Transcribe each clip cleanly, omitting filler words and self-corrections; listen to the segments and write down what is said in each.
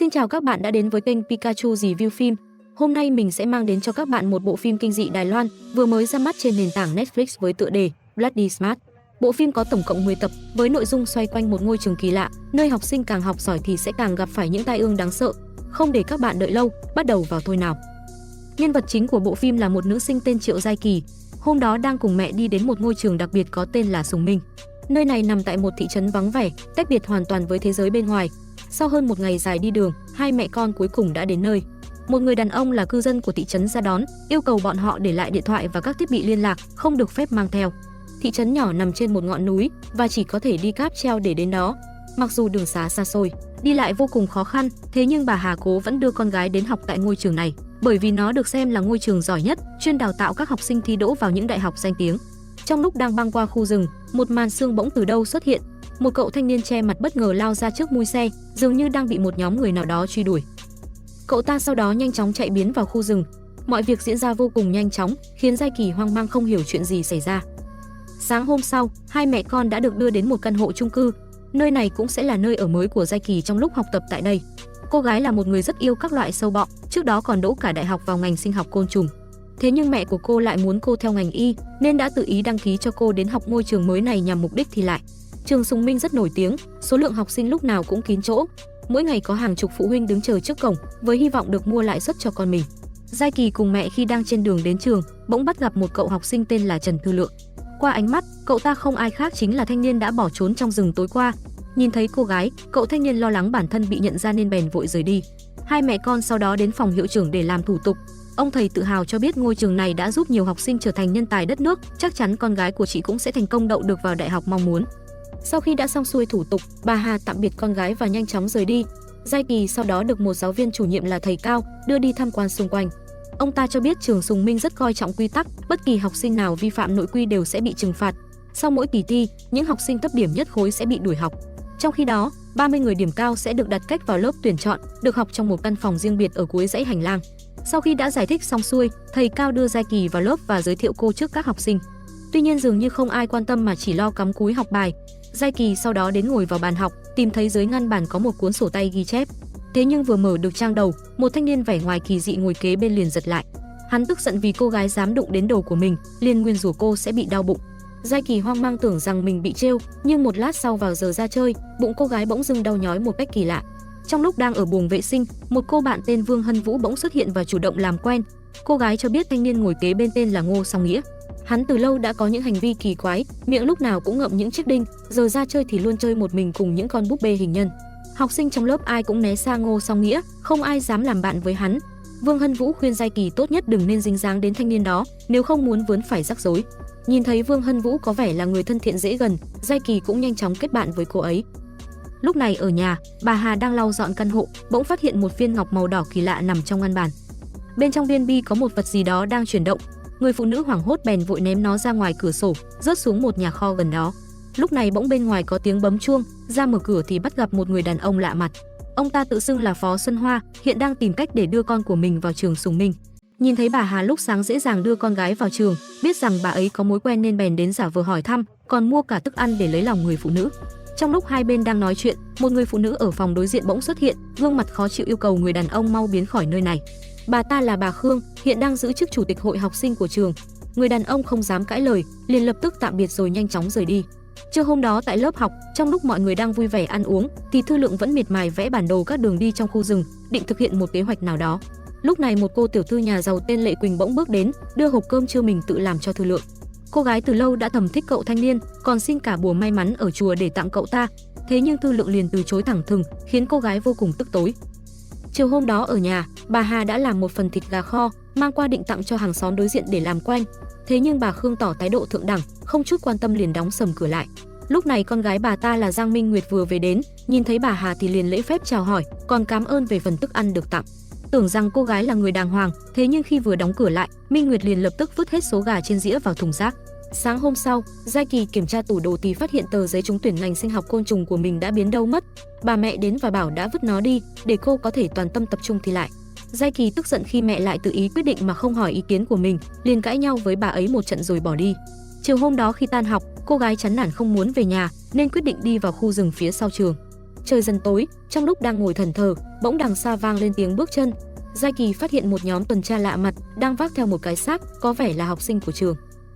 Xin chào các bạn đã đến với kênh Pikachu Review Phim. Hôm nay mình sẽ mang đến cho các bạn một bộ phim kinh dị Đài Loan vừa mới ra mắt trên nền tảng Netflix với tựa đề Bloody Smart. Bộ phim có tổng cộng 10 tập với nội dung xoay quanh một ngôi trường kỳ lạ, nơi học sinh càng học giỏi thì sẽ càng gặp phải những tai ương đáng sợ. Không để các bạn đợi lâu, bắt đầu vào thôi nào. Nhân vật chính của bộ phim là một nữ sinh tên Triệu Giai Kỳ. Hôm đó đang cùng mẹ đi đến một ngôi trường đặc biệt có tên là Sùng Minh. Nơi này nằm tại một thị trấn vắng vẻ, tách biệt hoàn toàn với thế giới bên ngoài. Sau hơn một ngày dài đi đường, hai mẹ con cuối cùng đã đến nơi. Một người đàn ông là cư dân của thị trấn ra đón, yêu cầu bọn họ để lại điện thoại và các thiết bị liên lạc, không được phép mang theo. Thị trấn nhỏ nằm trên một ngọn núi và chỉ có thể đi cáp treo để đến đó. Mặc dù đường xá xa xôi, đi lại vô cùng khó khăn, thế nhưng bà Hà Cố vẫn đưa con gái đến học tại ngôi trường này, bởi vì nó được xem là ngôi trường giỏi nhất, chuyên đào tạo các học sinh thi đỗ vào những đại học danh tiếng. Trong lúc đang băng qua khu rừng, một màn sương bỗng từ đâu xuất hiện. Một cậu thanh niên che mặt bất ngờ lao ra trước mui xe, dường như đang bị một nhóm người nào đó truy đuổi. Cậu ta sau đó nhanh chóng chạy biến vào khu rừng. Mọi việc diễn ra vô cùng nhanh chóng, khiến Giai Kỳ hoang mang không hiểu chuyện gì xảy ra. Sáng hôm sau, hai mẹ con đã được đưa đến một căn hộ chung cư. Nơi này cũng sẽ là nơi ở mới của Giai Kỳ trong lúc học tập tại đây. Cô gái là một người rất yêu các loại sâu bọ, trước đó còn đỗ cả đại học vào ngành sinh học côn trùng. Thế nhưng mẹ của cô lại muốn cô theo ngành y, nên đã tự ý đăng ký cho cô đến học ngôi trường mới này nhằm mục đích thi lại. Trường Sùng Minh rất nổi tiếng, số lượng học sinh lúc nào cũng kín chỗ. Mỗi ngày có hàng chục phụ huynh đứng chờ trước cổng với hy vọng được mua lại suất cho con mình. Giai Kỳ cùng mẹ khi đang trên đường đến trường, bỗng bắt gặp một cậu học sinh tên là Trần Thư Lượng. Qua ánh mắt, cậu ta không ai khác chính là thanh niên đã bỏ trốn trong rừng tối qua. Nhìn thấy cô gái, cậu thanh niên lo lắng bản thân bị nhận ra nên bèn vội rời đi. Hai mẹ con sau đó đến phòng hiệu trưởng để làm thủ tục. Ông thầy tự hào cho biết ngôi trường này đã giúp nhiều học sinh trở thành nhân tài đất nước, chắc chắn con gái của chị cũng sẽ thành công đậu được vào đại học mong muốn. Sau khi đã xong xuôi thủ tục, bà Hà tạm biệt con gái và nhanh chóng rời đi. Giai Kỳ sau đó được một giáo viên chủ nhiệm là thầy Cao đưa đi tham quan xung quanh. Ông ta cho biết trường Sùng Minh rất coi trọng quy tắc, bất kỳ học sinh nào vi phạm nội quy đều sẽ bị trừng phạt. Sau mỗi kỳ thi, những học sinh thấp điểm nhất khối sẽ bị đuổi học. Trong khi đó, 30 người điểm cao sẽ được đặt cách vào lớp tuyển chọn, được học trong một căn phòng riêng biệt ở cuối dãy hành lang. Sau khi đã giải thích xong xuôi, thầy Cao đưa Giai Kỳ vào lớp và giới thiệu cô trước các học sinh. Tuy nhiên dường như không ai quan tâm mà chỉ lo cắm cúi học bài. Giai Kỳ sau đó đến ngồi vào bàn học, tìm thấy dưới ngăn bàn có một cuốn sổ tay ghi chép. Thế nhưng vừa mở được trang đầu, một thanh niên vẻ ngoài kỳ dị ngồi kế bên liền giật lại. Hắn tức giận vì cô gái dám đụng đến đồ của mình, liền nguyên rủa cô sẽ bị đau bụng. Giai Kỳ hoang mang tưởng rằng mình bị trêu, nhưng một lát sau vào giờ ra chơi, bụng cô gái bỗng dưng đau nhói một cách kỳ lạ. Trong lúc đang ở buồng vệ sinh, một cô bạn tên Vương Hân Vũ bỗng xuất hiện và chủ động làm quen. Cô gái cho biết thanh niên ngồi kế bên tên là Ngô Song Nghĩa. Hắn từ lâu đã có những hành vi kỳ quái, miệng lúc nào cũng ngậm những chiếc đinh, giờ ra chơi thì luôn chơi một mình cùng những con búp bê hình nhân. Học sinh trong lớp ai cũng né xa Ngô Song Nghĩa, không ai dám làm bạn với hắn. Vương Hân Vũ khuyên Giai Kỳ tốt nhất đừng nên dính dáng đến thanh niên đó, nếu không muốn vướng phải rắc rối. Nhìn thấy Vương Hân Vũ có vẻ là người thân thiện dễ gần, Giai Kỳ cũng nhanh chóng kết bạn với cô ấy. Lúc này ở nhà, bà Hà đang lau dọn căn hộ, bỗng phát hiện một viên ngọc màu đỏ kỳ lạ nằm trong ngăn bàn. Bên trong viên bi có một vật gì đó đang chuyển động. Người phụ nữ hoảng hốt bèn vội ném nó ra ngoài cửa sổ, rớt xuống một nhà kho gần đó. Lúc này bỗng bên ngoài có tiếng bấm chuông, ra mở cửa thì bắt gặp một người đàn ông lạ mặt. Ông ta tự xưng là Phó Xuân Hoa, hiện đang tìm cách để đưa con của mình vào trường Sùng Minh. Nhìn thấy bà Hà lúc sáng dễ dàng đưa con gái vào trường, biết rằng bà ấy có mối quen nên bèn đến giả vờ hỏi thăm, còn mua cả thức ăn để lấy lòng người phụ nữ. Trong lúc hai bên đang nói chuyện, một người phụ nữ ở phòng đối diện bỗng xuất hiện, gương mặt khó chịu yêu cầu người đàn ông mau biến khỏi nơi này. Bà ta là bà Khương, hiện đang giữ chức chủ tịch hội học sinh của trường. Người đàn ông không dám cãi lời, liền lập tức tạm biệt rồi nhanh chóng rời đi. Trưa hôm đó tại lớp học, trong lúc mọi người đang vui vẻ ăn uống, thì Thư Lượng vẫn miệt mài vẽ bản đồ các đường đi trong khu rừng, định thực hiện một kế hoạch nào đó. Lúc này một cô tiểu thư nhà giàu tên Lệ Quỳnh bỗng bước đến, đưa hộp cơm trưa mình tự làm cho Thư Lượng. Cô gái từ lâu đã thầm thích cậu thanh niên, còn xin cả bùa may mắn ở chùa để tặng cậu ta. Thế nhưng Thư Lượng liền từ chối thẳng thừng, khiến cô gái vô cùng tức tối. Chiều hôm đó ở nhà, bà Hà đã làm một phần thịt gà kho, mang qua định tặng cho hàng xóm đối diện để làm quanh. Thế nhưng bà Khương tỏ thái độ thượng đẳng, không chút quan tâm liền đóng sầm cửa lại. Lúc này con gái bà ta là Giang Minh Nguyệt vừa về đến, nhìn thấy bà Hà thì liền lễ phép chào hỏi, còn cảm ơn về phần thức ăn được tặng. Tưởng rằng cô gái là người đàng hoàng, thế nhưng khi vừa đóng cửa lại, Minh Nguyệt liền lập tức vứt hết số gà trên dĩa vào thùng rác. Sáng hôm sau, Giai Kỳ kiểm tra tủ đồ thì phát hiện tờ giấy trúng tuyển ngành sinh học côn trùng của mình đã biến đâu mất. Bà mẹ đến và bảo đã vứt nó đi, để cô có thể toàn tâm tập trung thi lại. Giai Kỳ tức giận khi mẹ lại tự ý quyết định mà không hỏi ý kiến của mình, liền cãi nhau với bà ấy một trận rồi bỏ đi. Chiều hôm đó khi tan học, cô gái chán nản không muốn về nhà nên quyết định đi vào khu rừng phía sau trường. trời dần tối, trong lúc đang ngồi thẫn thờ, bỗng đằng xa vang lên tiếng bước chân. Giai Kỳ phát hiện một nhóm tuần tra lạ mặt đang vác theo một cái xác, có vẻ là học sinh của trường.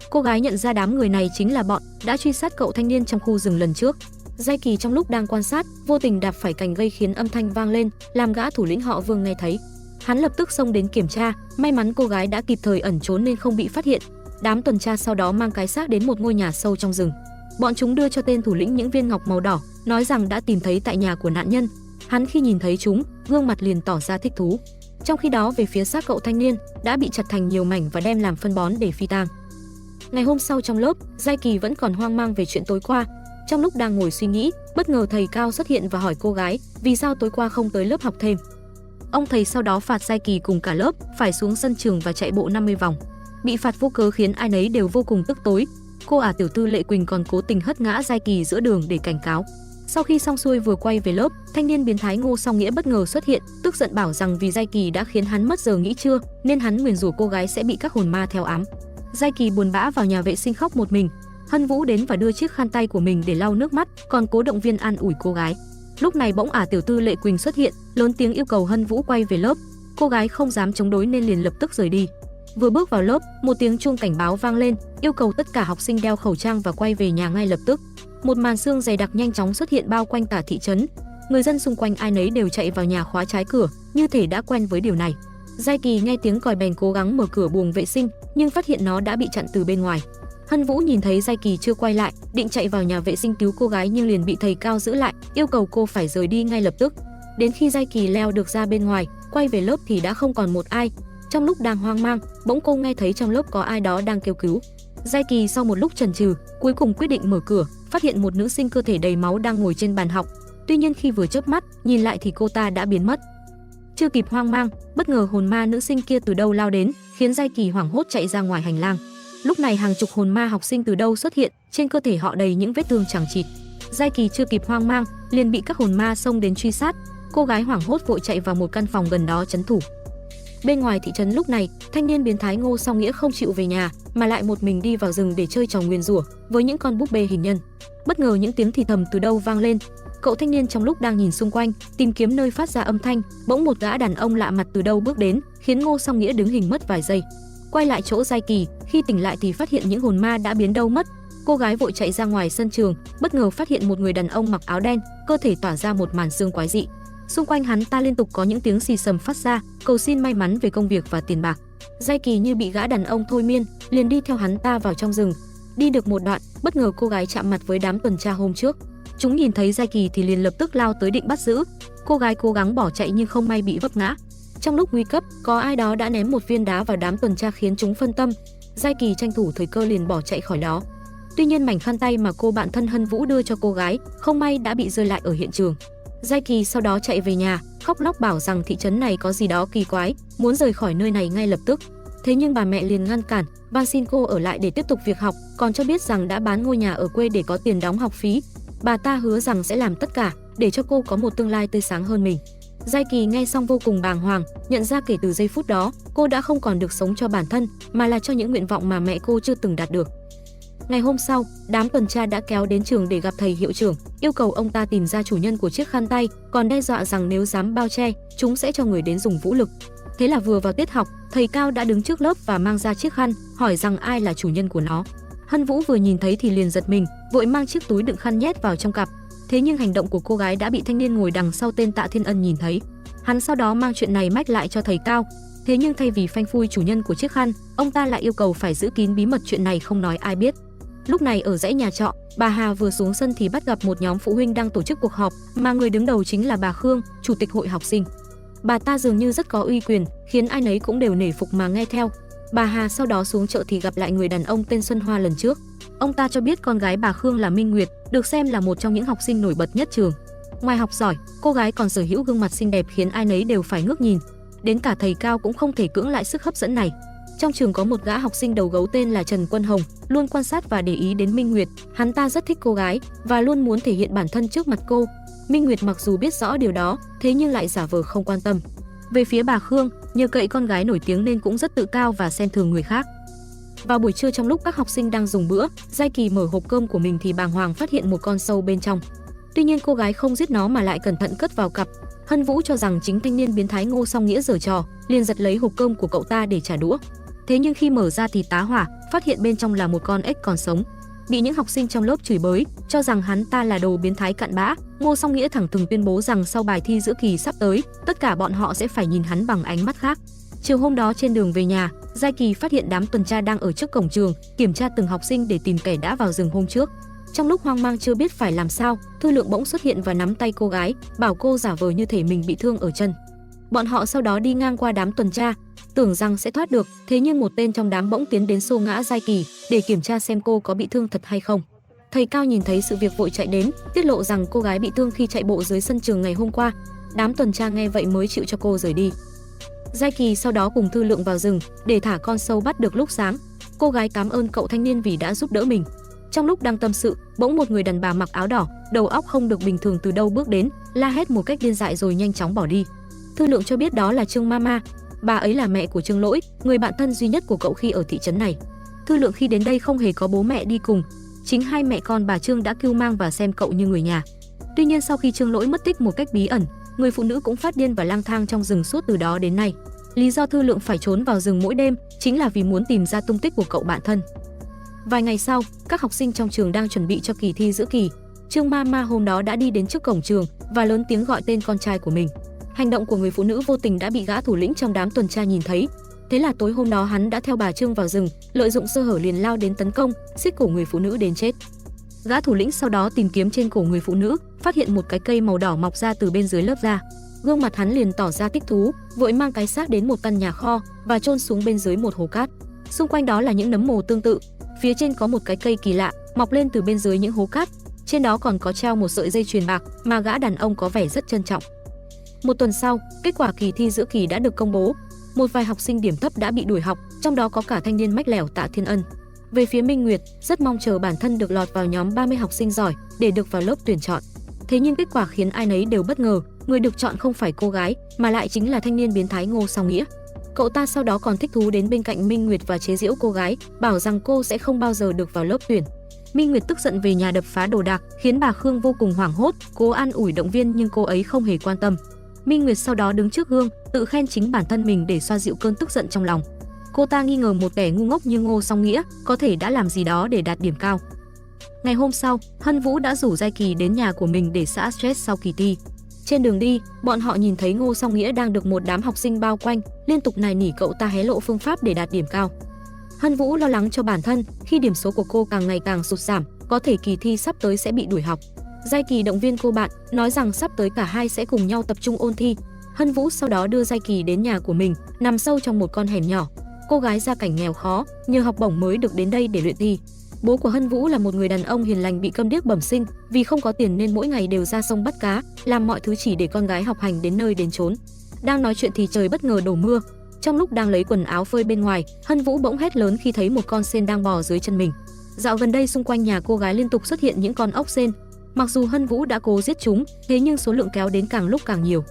Cô gái nhận ra đám người này chính là bọn đã truy sát cậu thanh niên trong khu rừng lần trước. Giai Kỳ trong lúc đang quan sát, vô tình đạp phải cành gây khiến âm thanh vang lên, làm gã thủ lĩnh họ Vương nghe thấy. Hắn lập tức xông đến kiểm tra, may mắn cô gái đã kịp thời ẩn trốn nên không bị phát hiện. Đám tuần tra sau đó mang cái xác đến một ngôi nhà sâu trong rừng. Bọn chúng đưa cho tên thủ lĩnh những viên ngọc màu đỏ, nói rằng đã tìm thấy tại nhà của nạn nhân. Hắn khi nhìn thấy chúng, gương mặt liền tỏ ra thích thú. Trong khi đó về phía xác cậu thanh niên đã bị chặt thành nhiều mảnh và đem làm phân bón để phi tang. Ngày hôm sau trong lớp, Giai Kỳ vẫn còn hoang mang về chuyện tối qua. Trong lúc đang ngồi suy nghĩ, bất ngờ thầy Cao xuất hiện và hỏi cô gái vì sao tối qua không tới lớp học thêm. Ông thầy sau đó phạt Giai Kỳ cùng cả lớp phải xuống sân trường và chạy bộ 50 vòng. Bị phạt vô cớ khiến ai nấy đều vô cùng tức tối. Cô tiểu thư Lệ Quỳnh còn cố tình hất ngã Giai Kỳ giữa đường để cảnh cáo. Sau khi xong xuôi vừa quay về lớp, thanh niên biến thái Ngô Song Nghĩa bất ngờ xuất hiện, tức giận bảo rằng vì Giai Kỳ đã khiến hắn mất giờ nghỉ trưa, nên hắn nguyền rủa cô gái sẽ bị các hồn ma theo ám. Giai Kỳ buồn bã vào nhà vệ sinh khóc một mình. Hân Vũ đến và đưa chiếc khăn tay của mình để lau nước mắt, còn cố động viên an ủi cô gái. Lúc này bỗng tiểu thư Lệ Quỳnh xuất hiện, lớn tiếng yêu cầu Hân Vũ quay về lớp. Cô gái không dám chống đối nên liền lập tức rời đi. Vừa bước vào lớp, một tiếng chuông cảnh báo vang lên, yêu cầu tất cả học sinh đeo khẩu trang và quay về nhà ngay lập tức. Một màn sương dày đặc nhanh chóng xuất hiện bao quanh cả thị trấn. Người dân xung quanh ai nấy đều chạy vào nhà khóa trái cửa, như thể đã quen với điều này. Giai Kỳ nghe tiếng còi bèn cố gắng mở cửa buồng vệ sinh, nhưng phát hiện nó đã bị chặn từ bên ngoài. Hân Vũ nhìn thấy Giai Kỳ chưa quay lại, định chạy vào nhà vệ sinh cứu cô gái nhưng liền bị thầy Cao giữ lại, yêu cầu cô phải rời đi ngay lập tức. Đến khi Giai Kỳ leo được ra bên ngoài, quay về lớp thì đã không còn một ai. Trong lúc đang hoang mang, bỗng cô nghe thấy trong lớp có ai đó đang kêu cứu. Giai Kỳ sau một lúc chần chừ, cuối cùng quyết định mở cửa, phát hiện một nữ sinh cơ thể đầy máu đang ngồi trên bàn học. Tuy nhiên khi vừa chớp mắt, nhìn lại thì cô ta đã biến mất. Chưa kịp hoang mang, bất ngờ hồn ma nữ sinh kia từ đâu lao đến, khiến Giai Kỳ hoảng hốt chạy ra ngoài hành lang. Lúc này hàng chục hồn ma học sinh từ đâu xuất hiện, trên cơ thể họ đầy những vết thương chằng chịt. Giai Kỳ chưa kịp hoang mang, liền bị các hồn ma xông đến truy sát. Cô gái hoảng hốt vội chạy vào một căn phòng gần đó trấn thủ. Bên ngoài thị trấn lúc này, thanh niên biến thái Ngô Song Nghĩa không chịu về nhà, mà lại một mình đi vào rừng để chơi trò nguyền rủa với những con búp bê hình nhân. Bất ngờ những tiếng thì thầm từ đâu vang lên. Cậu thanh niên trong lúc đang nhìn xung quanh, tìm kiếm nơi phát ra âm thanh, bỗng một gã đàn ông lạ mặt từ đâu bước đến, khiến Ngô Song Nghĩa đứng hình mất vài giây. Quay lại chỗ Giai Kỳ, khi tỉnh lại thì phát hiện những hồn ma đã biến đâu mất. Cô gái vội chạy ra ngoài sân trường, bất ngờ phát hiện một người đàn ông mặc áo đen, cơ thể tỏa ra một màn sương quái dị. Xung quanh hắn ta liên tục có những tiếng xì xầm phát ra, cầu xin may mắn về công việc và tiền bạc. Giai Kỳ như bị gã đàn ông thôi miên, liền đi theo hắn ta vào trong rừng. Đi được một đoạn, bất ngờ cô gái chạm mặt với đám tuần tra hôm trước. Chúng nhìn thấy Giai Kỳ thì liền lập tức lao tới định bắt giữ. Cô gái cố gắng bỏ chạy nhưng không may bị vấp ngã. Trong lúc nguy cấp, có ai đó đã ném một viên đá vào đám tuần tra khiến chúng phân tâm. Giai Kỳ tranh thủ thời cơ liền bỏ chạy khỏi đó. Tuy nhiên mảnh khăn tay mà cô bạn thân Hân Vũ đưa cho cô gái không may đã bị rơi lại ở hiện trường. Giai Kỳ sau đó chạy về nhà, khóc lóc bảo rằng thị trấn này có gì đó kỳ quái, muốn rời khỏi nơi này ngay lập tức. Thế nhưng bà mẹ liền ngăn cản, van xin cô ở lại để tiếp tục việc học, còn cho biết rằng đã bán ngôi nhà ở quê để có tiền đóng học phí. Bà ta hứa rằng sẽ làm tất cả để cho cô có một tương lai tươi sáng hơn mình. Giai Kỳ nghe xong vô cùng bàng hoàng, nhận ra kể từ giây phút đó, cô đã không còn được sống cho bản thân, mà là cho những nguyện vọng mà mẹ cô chưa từng đạt được. Ngày hôm sau, đám tuần tra đã kéo đến trường để gặp thầy hiệu trưởng, yêu cầu ông ta tìm ra chủ nhân của chiếc khăn tay, còn đe dọa rằng nếu dám bao che, chúng sẽ cho người đến dùng vũ lực. Thế là vừa vào tiết học, thầy Cao đã đứng trước lớp và mang ra chiếc khăn, hỏi rằng ai là chủ nhân của nó. Hân Vũ vừa nhìn thấy thì liền giật mình, vội mang chiếc túi đựng khăn nhét vào trong cặp. Thế nhưng hành động của cô gái đã bị thanh niên ngồi đằng sau tên Tạ Thiên Ân nhìn thấy. Hắn sau đó mang chuyện này mách lại cho thầy Cao. Thế nhưng thay vì phanh phui chủ nhân của chiếc khăn, ông ta lại yêu cầu phải giữ kín bí mật chuyện này không nói ai biết. Lúc này ở dãy nhà trọ, bà Hà vừa xuống sân thì bắt gặp một nhóm phụ huynh đang tổ chức cuộc họp, mà người đứng đầu chính là bà Khương, chủ tịch hội học sinh. Bà ta dường như rất có uy quyền, khiến ai nấy cũng đều nể phục mà nghe theo. Bà Hà sau đó xuống chợ thì gặp lại người đàn ông tên Xuân Hoa lần trước. Ông ta cho biết con gái bà Khương là Minh Nguyệt, được xem là một trong những học sinh nổi bật nhất trường. Ngoài học giỏi, cô gái còn sở hữu gương mặt xinh đẹp khiến ai nấy đều phải ngước nhìn. Đến cả thầy Cao cũng không thể cưỡng lại sức hấp dẫn này. Trong trường có một gã học sinh đầu gấu tên là Trần Quân Hồng, luôn quan sát và để ý đến Minh Nguyệt. Hắn ta rất thích cô gái và luôn muốn thể hiện bản thân trước mặt cô. Minh Nguyệt mặc dù biết rõ điều đó, thế nhưng lại giả vờ không quan tâm. Về phía bà Khương, nhờ cậy con gái nổi tiếng nên cũng rất tự cao và xem thường người khác. Vào buổi trưa trong lúc các học sinh đang dùng bữa, Giai Kỳ mở hộp cơm của mình thì bàng hoàng phát hiện một con sâu bên trong. Tuy nhiên cô gái không giết nó mà lại cẩn thận cất vào cặp. Hân Vũ cho rằng chính thanh niên biến thái Ngô Song Nghĩa giở trò, liền giật lấy hộp cơm của cậu ta để trả đũa. Thế nhưng khi mở ra thì tá hỏa, phát hiện bên trong là một con ếch còn sống. Bị những học sinh trong lớp chửi bới, cho rằng hắn ta là đồ biến thái cặn bã, Ngô Song Nghĩa thẳng thừng tuyên bố rằng sau bài thi giữa kỳ sắp tới, tất cả bọn họ sẽ phải nhìn hắn bằng ánh mắt khác. Chiều hôm đó trên đường về nhà, Giai Kỳ phát hiện đám tuần tra đang ở trước cổng trường, kiểm tra từng học sinh để tìm kẻ đã vào rừng hôm trước. Trong lúc hoang mang chưa biết phải làm sao, Thư Lượng bỗng xuất hiện và nắm tay cô gái, bảo cô giả vờ như thể mình bị thương ở chân. Bọn họ sau đó đi ngang qua đám tuần tra, tưởng rằng sẽ thoát được, thế nhưng một tên trong đám bỗng tiến đến xô ngã Giai Kỳ để kiểm tra xem cô có bị thương thật hay không. Thầy Cao nhìn thấy sự việc vội chạy đến, tiết lộ rằng cô gái bị thương khi chạy bộ dưới sân trường ngày hôm qua. Đám tuần tra nghe vậy mới chịu cho cô rời đi. Giai Kỳ sau đó cùng Thư Lượng vào rừng để thả con sâu bắt được lúc sáng. Cô gái cảm ơn cậu thanh niên vì đã giúp đỡ mình. Trong lúc đang tâm sự, bỗng một người đàn bà mặc áo đỏ, đầu óc không được bình thường từ đâu bước đến, la hét một cách điên dại rồi nhanh chóng bỏ đi. Thư Lượng cho biết đó là Trương Mama, bà ấy là mẹ của Trương Lỗi, người bạn thân duy nhất của cậu khi ở thị trấn này. Thư Lượng khi đến đây không hề có bố mẹ đi cùng, chính hai mẹ con bà Trương đã cưu mang và xem cậu như người nhà. Tuy nhiên sau khi Trương Lỗi mất tích một cách bí ẩn, người phụ nữ cũng phát điên và lang thang trong rừng suốt từ đó đến nay. Lý do Thư Lượng phải trốn vào rừng mỗi đêm chính là vì muốn tìm ra tung tích của cậu bạn thân. Vài ngày sau, các học sinh trong trường đang chuẩn bị cho kỳ thi giữa kỳ. Trương Mama hôm đó đã đi đến trước cổng trường và lớn tiếng gọi tên con trai của mình. Hành động của người phụ nữ vô tình đã bị gã thủ lĩnh trong đám tuần tra nhìn thấy. Thế là tối hôm đó hắn đã theo bà Trương vào rừng, lợi dụng sơ hở liền lao đến tấn công, siết cổ người phụ nữ đến chết. Gã thủ lĩnh sau đó tìm kiếm trên cổ người phụ nữ, phát hiện một cái cây màu đỏ mọc ra từ bên dưới lớp da. Gương mặt hắn liền tỏ ra thích thú, vội mang cái xác đến một căn nhà kho và chôn xuống bên dưới một hố cát. Xung quanh đó là những nấm mồ tương tự. Phía trên có một cái cây kỳ lạ mọc lên từ bên dưới những hố cát. Trên đó còn có treo một sợi dây chuyền bạc mà gã đàn ông có vẻ rất trân trọng. Một tuần sau, kết quả kỳ thi giữa kỳ đã được công bố. Một vài học sinh điểm thấp đã bị đuổi học, trong đó có cả thanh niên mách lẻo Tạ Thiên Ân. Về phía Minh Nguyệt, rất mong chờ bản thân được lọt vào nhóm 30 học sinh giỏi để được vào lớp tuyển chọn. Thế nhưng kết quả khiến ai nấy đều bất ngờ, người được chọn không phải cô gái mà lại chính là thanh niên biến thái Ngô Song Nghĩa. Cậu ta sau đó còn thích thú đến bên cạnh Minh Nguyệt và chế giễu cô gái, bảo rằng cô sẽ không bao giờ được vào lớp tuyển. Minh Nguyệt tức giận về nhà đập phá đồ đạc, khiến bà Khương vô cùng hoảng hốt, cố an ủi động viên nhưng cô ấy không hề quan tâm. Minh Nguyệt sau đó đứng trước gương, tự khen chính bản thân mình để xoa dịu cơn tức giận trong lòng. Cô ta nghi ngờ một kẻ ngu ngốc như Ngô Song Nghĩa có thể đã làm gì đó để đạt điểm cao. Ngày hôm sau, Hân Vũ đã rủ Giai Kỳ đến nhà của mình để xả stress sau kỳ thi. Trên đường đi, bọn họ nhìn thấy Ngô Song Nghĩa đang được một đám học sinh bao quanh, liên tục nài nỉ cậu ta hé lộ phương pháp để đạt điểm cao. Hân Vũ lo lắng cho bản thân, khi điểm số của cô càng ngày càng sụt giảm, có thể kỳ thi sắp tới sẽ bị đuổi học. Giai Kỳ động viên cô bạn, nói rằng sắp tới cả hai sẽ cùng nhau tập trung ôn thi. Hân Vũ sau đó đưa Giai Kỳ đến nhà của mình, nằm sâu trong một con hẻm nhỏ. Cô gái gia cảnh nghèo khó, nhờ học bổng mới được đến đây để luyện thi. Bố của Hân Vũ là một người đàn ông hiền lành bị câm điếc bẩm sinh, vì không có tiền nên mỗi ngày đều ra sông bắt cá, làm mọi thứ chỉ để con gái học hành đến nơi đến chốn. Đang nói chuyện thì trời bất ngờ đổ mưa. Trong lúc đang lấy quần áo phơi bên ngoài, Hân Vũ bỗng hét lớn khi thấy một con sên đang bò dưới chân mình. Dạo gần đây xung quanh nhà cô gái liên tục xuất hiện những con ốc sên. Mặc dù Hân Vũ đã cố giết chúng, thế nhưng số lượng kéo đến càng lúc càng nhiều.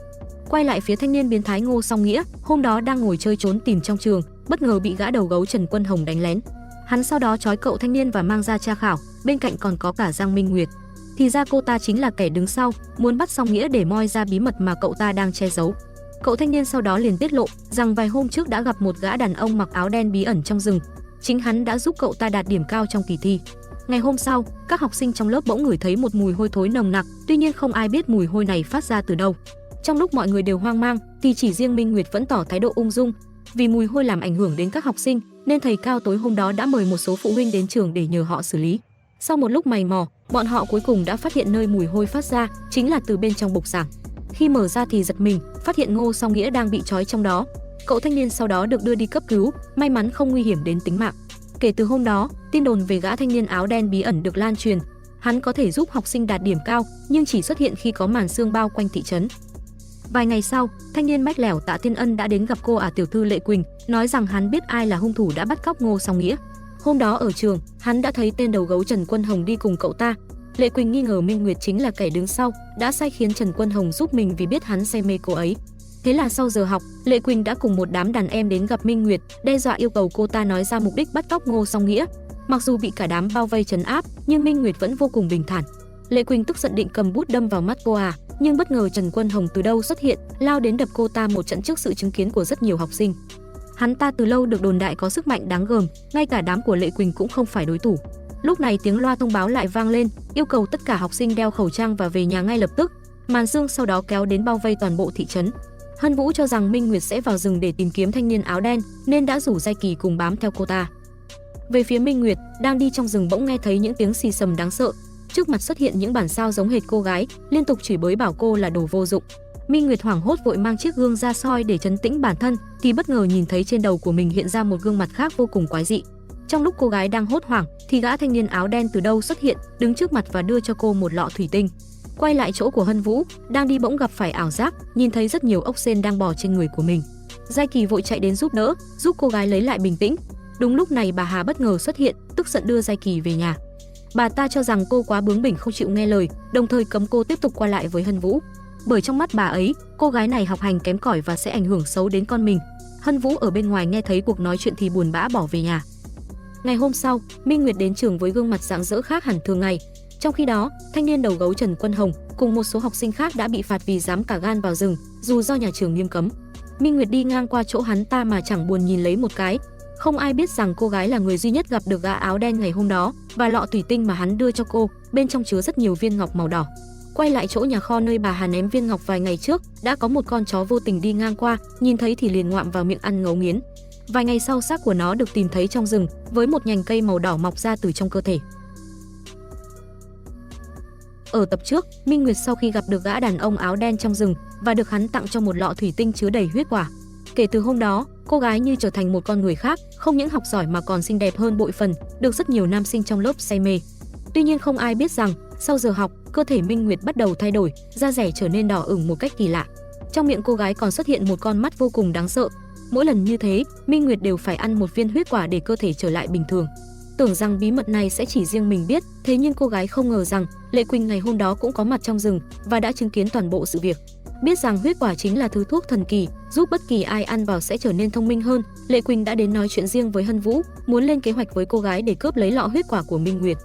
Quay lại phía thanh niên biến thái Ngô Song Nghĩa, hôm đó đang ngồi chơi trốn tìm trong trường, bất ngờ bị gã đầu gấu Trần Quân Hồng đánh lén. Hắn sau đó trói cậu thanh niên và mang ra tra khảo, bên cạnh còn có cả Giang Minh Nguyệt. Thì ra cô ta chính là kẻ đứng sau, muốn bắt Song Nghĩa để moi ra bí mật mà cậu ta đang che giấu. Cậu thanh niên sau đó liền tiết lộ rằng vài hôm trước đã gặp một gã đàn ông mặc áo đen bí ẩn trong rừng. Chính hắn đã giúp cậu ta đạt điểm cao trong kỳ thi. Ngày hôm sau, các học sinh trong lớp bỗng ngửi thấy một mùi hôi thối nồng nặc, tuy nhiên không ai biết mùi hôi này phát ra từ đâu. Trong lúc mọi người đều hoang mang, thì chỉ riêng Minh Nguyệt vẫn tỏ thái độ ung dung. Vì mùi hôi làm ảnh hưởng đến các học sinh, nên thầy Cao tối hôm đó đã mời một số phụ huynh đến trường để nhờ họ xử lý. Sau một lúc mày mò, bọn họ cuối cùng đã phát hiện nơi mùi hôi phát ra chính là từ bên trong bục giảng. Khi mở ra thì giật mình, phát hiện Ngô Song Nghĩa đang bị trói trong đó. Cậu thanh niên sau đó được đưa đi cấp cứu, may mắn không nguy hiểm đến tính mạng. Kể từ hôm đó, tin đồn về gã thanh niên áo đen bí ẩn được lan truyền. Hắn có thể giúp học sinh đạt điểm cao, nhưng chỉ xuất hiện khi có màn sương bao quanh thị trấn. Vài ngày sau, thanh niên mách lẻo Tạ Thiên Ân đã đến gặp cô tiểu thư Lệ Quỳnh, nói rằng hắn biết ai là hung thủ đã bắt cóc Ngô Song Nghĩa. Hôm đó ở trường, hắn đã thấy tên đầu gấu Trần Quân Hồng đi cùng cậu ta. Lệ Quỳnh nghi ngờ Minh Nguyệt chính là kẻ đứng sau, đã sai khiến Trần Quân Hồng giúp mình vì biết hắn say mê cô ấy. Thế là sau giờ học, Lệ Quỳnh đã cùng một đám đàn em đến gặp Minh Nguyệt, đe dọa yêu cầu cô ta nói ra mục đích bắt cóc Ngô Song Nghĩa. Mặc dù bị cả đám bao vây trấn áp, nhưng Minh Nguyệt vẫn vô cùng bình thản. Lệ Quỳnh tức giận định cầm bút đâm vào mắt cô nhưng bất ngờ Trần Quân Hồng từ đâu xuất hiện, lao đến đập cô ta một trận trước sự chứng kiến của rất nhiều học sinh. Hắn ta từ lâu được đồn đại có sức mạnh đáng gờm, ngay cả đám của Lệ Quỳnh cũng không phải đối thủ. Lúc này tiếng loa thông báo lại vang lên, yêu cầu tất cả học sinh đeo khẩu trang và về nhà ngay lập tức. Màn sương sau đó kéo đến bao vây toàn bộ thị trấn. Hân Vũ cho rằng Minh Nguyệt sẽ vào rừng để tìm kiếm thanh niên áo đen, nên đã rủ Giai Kỳ cùng bám theo cô ta. Về phía Minh Nguyệt, đang đi trong rừng bỗng nghe thấy những tiếng xì xầm đáng sợ. Trước mặt xuất hiện những bản sao giống hệt cô gái, liên tục chửi bới bảo cô là đồ vô dụng. Minh Nguyệt hoảng hốt vội mang chiếc gương ra soi để trấn tĩnh bản thân, thì bất ngờ nhìn thấy trên đầu của mình hiện ra một gương mặt khác vô cùng quái dị. Trong lúc cô gái đang hốt hoảng, thì gã thanh niên áo đen từ đâu xuất hiện, đứng trước mặt và đưa cho cô một lọ thủy tinh. Quay lại chỗ của Hân Vũ, đang đi bỗng gặp phải ảo giác, nhìn thấy rất nhiều ốc sên đang bò trên người của mình. Giai Kỳ vội chạy đến giúp đỡ, giúp cô gái lấy lại bình tĩnh. Đúng lúc này bà Hà bất ngờ xuất hiện, tức giận đưa Giai Kỳ về nhà. Bà ta cho rằng cô quá bướng bỉnh không chịu nghe lời, đồng thời cấm cô tiếp tục qua lại với Hân Vũ. Bởi trong mắt bà ấy, cô gái này học hành kém cỏi và sẽ ảnh hưởng xấu đến con mình. Hân Vũ ở bên ngoài nghe thấy cuộc nói chuyện thì buồn bã bỏ về nhà. Ngày hôm sau, Minh Nguyệt đến trường với gương mặt rạng rỡ khác hẳn thường ngày. Trong khi đó, thanh niên đầu gấu Trần Quân Hồng cùng một số học sinh khác đã bị phạt vì dám cả gan vào rừng, dù do nhà trường nghiêm cấm. Minh Nguyệt đi ngang qua chỗ hắn ta mà chẳng buồn nhìn lấy một cái. Không ai biết rằng cô gái là người duy nhất gặp được gã áo đen ngày hôm đó, và lọ thủy tinh mà hắn đưa cho cô, bên trong chứa rất nhiều viên ngọc màu đỏ. Quay lại chỗ nhà kho nơi bà Hà ném viên ngọc vài ngày trước, đã có một con chó vô tình đi ngang qua, nhìn thấy thì liền ngoạm vào miệng ăn ngấu nghiến. Vài ngày sau, xác của nó được tìm thấy trong rừng, với một nhành cây màu đỏ mọc ra từ trong cơ thể. Ở tập trước, Minh Nguyệt sau khi gặp được gã đàn ông áo đen trong rừng và được hắn tặng cho một lọ thủy tinh chứa đầy huyết quả. Kể từ hôm đó, cô gái như trở thành một con người khác, không những học giỏi mà còn xinh đẹp hơn bội phần, được rất nhiều nam sinh trong lớp say mê. Tuy nhiên không ai biết rằng, sau giờ học, cơ thể Minh Nguyệt bắt đầu thay đổi, da dẻ trở nên đỏ ửng một cách kỳ lạ. Trong miệng cô gái còn xuất hiện một con mắt vô cùng đáng sợ. Mỗi lần như thế, Minh Nguyệt đều phải ăn một viên huyết quả để cơ thể trở lại bình thường. Tưởng rằng bí mật này sẽ chỉ riêng mình biết, thế nhưng cô gái không ngờ rằng Lệ Quỳnh ngày hôm đó cũng có mặt trong rừng và đã chứng kiến toàn bộ sự việc. Biết rằng huyết quả chính là thứ thuốc thần kỳ, giúp bất kỳ ai ăn vào sẽ trở nên thông minh hơn, Lệ Quỳnh đã đến nói chuyện riêng với Hân Vũ, muốn lên kế hoạch với cô gái để cướp lấy lọ huyết quả của Minh Nguyệt.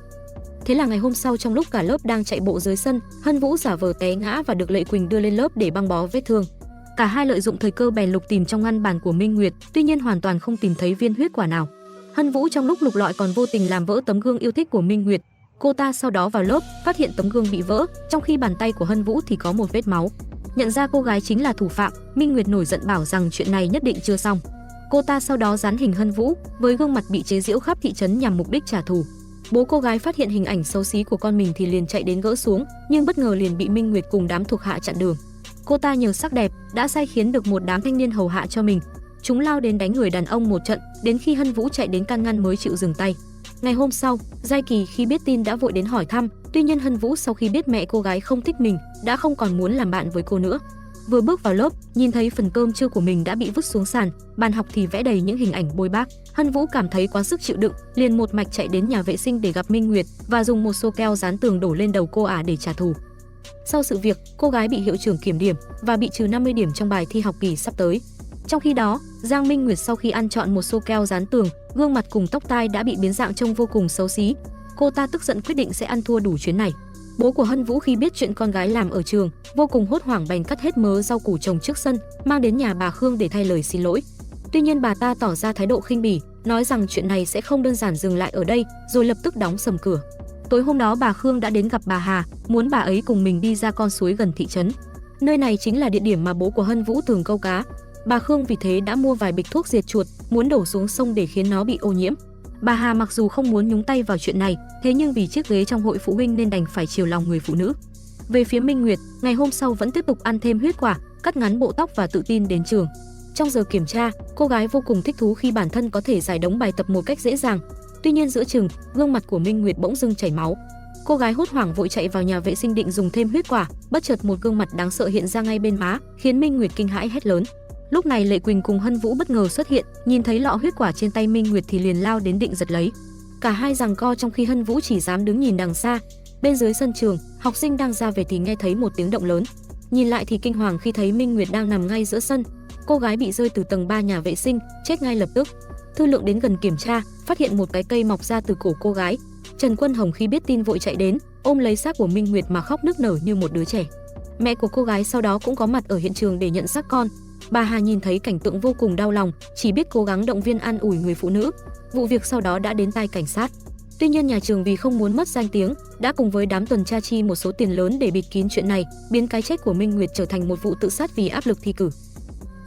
Thế là ngày hôm sau, trong lúc cả lớp đang chạy bộ dưới sân, Hân Vũ giả vờ té ngã và được Lệ Quỳnh đưa lên lớp để băng bó vết thương. Cả hai lợi dụng thời cơ bèn lục tìm trong ngăn bàn của Minh Nguyệt, tuy nhiên hoàn toàn không tìm thấy viên huyết quả nào. Hân Vũ trong lúc lục lọi còn vô tình làm vỡ tấm gương yêu thích của Minh Nguyệt. Cô ta sau đó vào lớp, phát hiện tấm gương bị vỡ, trong khi bàn tay của Hân Vũ thì có một vết máu. Nhận ra cô gái chính là thủ phạm, Minh Nguyệt nổi giận bảo rằng chuyện này nhất định chưa xong. Cô ta sau đó dán hình Hân Vũ với gương mặt bị chế giễu khắp thị trấn nhằm mục đích trả thù. Bố cô gái phát hiện hình ảnh xấu xí của con mình thì liền chạy đến gỡ xuống, nhưng bất ngờ liền bị Minh Nguyệt cùng đám thuộc hạ chặn đường. Cô ta nhờ sắc đẹp đã sai khiến được một đám thanh niên hầu hạ cho mình. Chúng lao đến đánh người đàn ông một trận, đến khi Hân Vũ chạy đến can ngăn mới chịu dừng tay. Ngày hôm sau, Giai Kỳ khi biết tin đã vội đến hỏi thăm, tuy nhiên Hân Vũ sau khi biết mẹ cô gái không thích mình, đã không còn muốn làm bạn với cô nữa. Vừa bước vào lớp, nhìn thấy phần cơm trưa của mình đã bị vứt xuống sàn, bàn học thì vẽ đầy những hình ảnh bôi bác. Hân Vũ cảm thấy quá sức chịu đựng, liền một mạch chạy đến nhà vệ sinh để gặp Minh Nguyệt và dùng một xô keo dán tường đổ lên đầu cô để trả thù. Sau sự việc, cô gái bị hiệu trưởng kiểm điểm và bị trừ 50 điểm trong bài thi học kỳ sắp tới. Trong khi đó, Giang Minh Nguyệt sau khi ăn trọn một xô keo dán tường, gương mặt cùng tóc tai đã bị biến dạng trông vô cùng xấu xí. Cô ta tức giận quyết định sẽ ăn thua đủ chuyến này. Bố của Hân Vũ khi biết chuyện con gái làm ở trường, vô cùng hốt hoảng bèn cắt hết mớ rau củ trồng trước sân, mang đến nhà bà Khương để thay lời xin lỗi. Tuy nhiên bà ta tỏ ra thái độ khinh bỉ, nói rằng chuyện này sẽ không đơn giản dừng lại ở đây, rồi lập tức đóng sầm cửa. Tối hôm đó bà Khương đã đến gặp bà Hà, muốn bà ấy cùng mình đi ra con suối gần thị trấn. Nơi này chính là địa điểm mà bố của Hân Vũ thường câu cá. Bà Khương vì thế đã mua vài bịch thuốc diệt chuột, muốn đổ xuống sông để khiến nó bị ô nhiễm. Bà Hà mặc dù không muốn nhúng tay vào chuyện này, thế nhưng vì chiếc ghế trong hội phụ huynh nên đành phải chiều lòng người phụ nữ. Về phía Minh Nguyệt, ngày hôm sau vẫn tiếp tục ăn thêm huyết quả, cắt ngắn bộ tóc và tự tin đến trường. Trong giờ kiểm tra, cô gái vô cùng thích thú khi bản thân có thể giải đống bài tập một cách dễ dàng. Tuy nhiên giữa chừng, gương mặt của Minh Nguyệt bỗng dưng chảy máu. Cô gái hốt hoảng vội chạy vào nhà vệ sinh định dùng thêm huyết quả, bất chợt một gương mặt đáng sợ hiện ra ngay bên má, khiến Minh Nguyệt kinh hãi hét lớn. Lúc này Lệ Quỳnh cùng Hân Vũ bất ngờ xuất hiện, nhìn thấy lọ huyết quả trên tay Minh Nguyệt thì liền lao đến định giật lấy. Cả hai giằng co trong khi Hân Vũ chỉ dám đứng nhìn đằng xa. Bên dưới sân trường, học sinh đang ra về thì nghe thấy một tiếng động lớn. Nhìn lại thì kinh hoàng khi thấy Minh Nguyệt đang nằm ngay giữa sân. Cô gái bị rơi từ tầng 3 nhà vệ sinh, chết ngay lập tức. Thư lượng đến gần kiểm tra, phát hiện một cái cây mọc ra từ cổ cô gái. Trần Quân Hồng khi biết tin vội chạy đến, ôm lấy xác của Minh Nguyệt mà khóc nức nở như một đứa trẻ. Mẹ của cô gái sau đó cũng có mặt ở hiện trường để nhận xác con. Bà Hà nhìn thấy cảnh tượng vô cùng đau lòng, chỉ biết cố gắng động viên an ủi người phụ nữ. Vụ việc sau đó đã đến tai cảnh sát. Tuy nhiên nhà trường vì không muốn mất danh tiếng, đã cùng với đám tuần tra chi một số tiền lớn để bịt kín chuyện này, biến cái chết của Minh Nguyệt trở thành một vụ tự sát vì áp lực thi cử.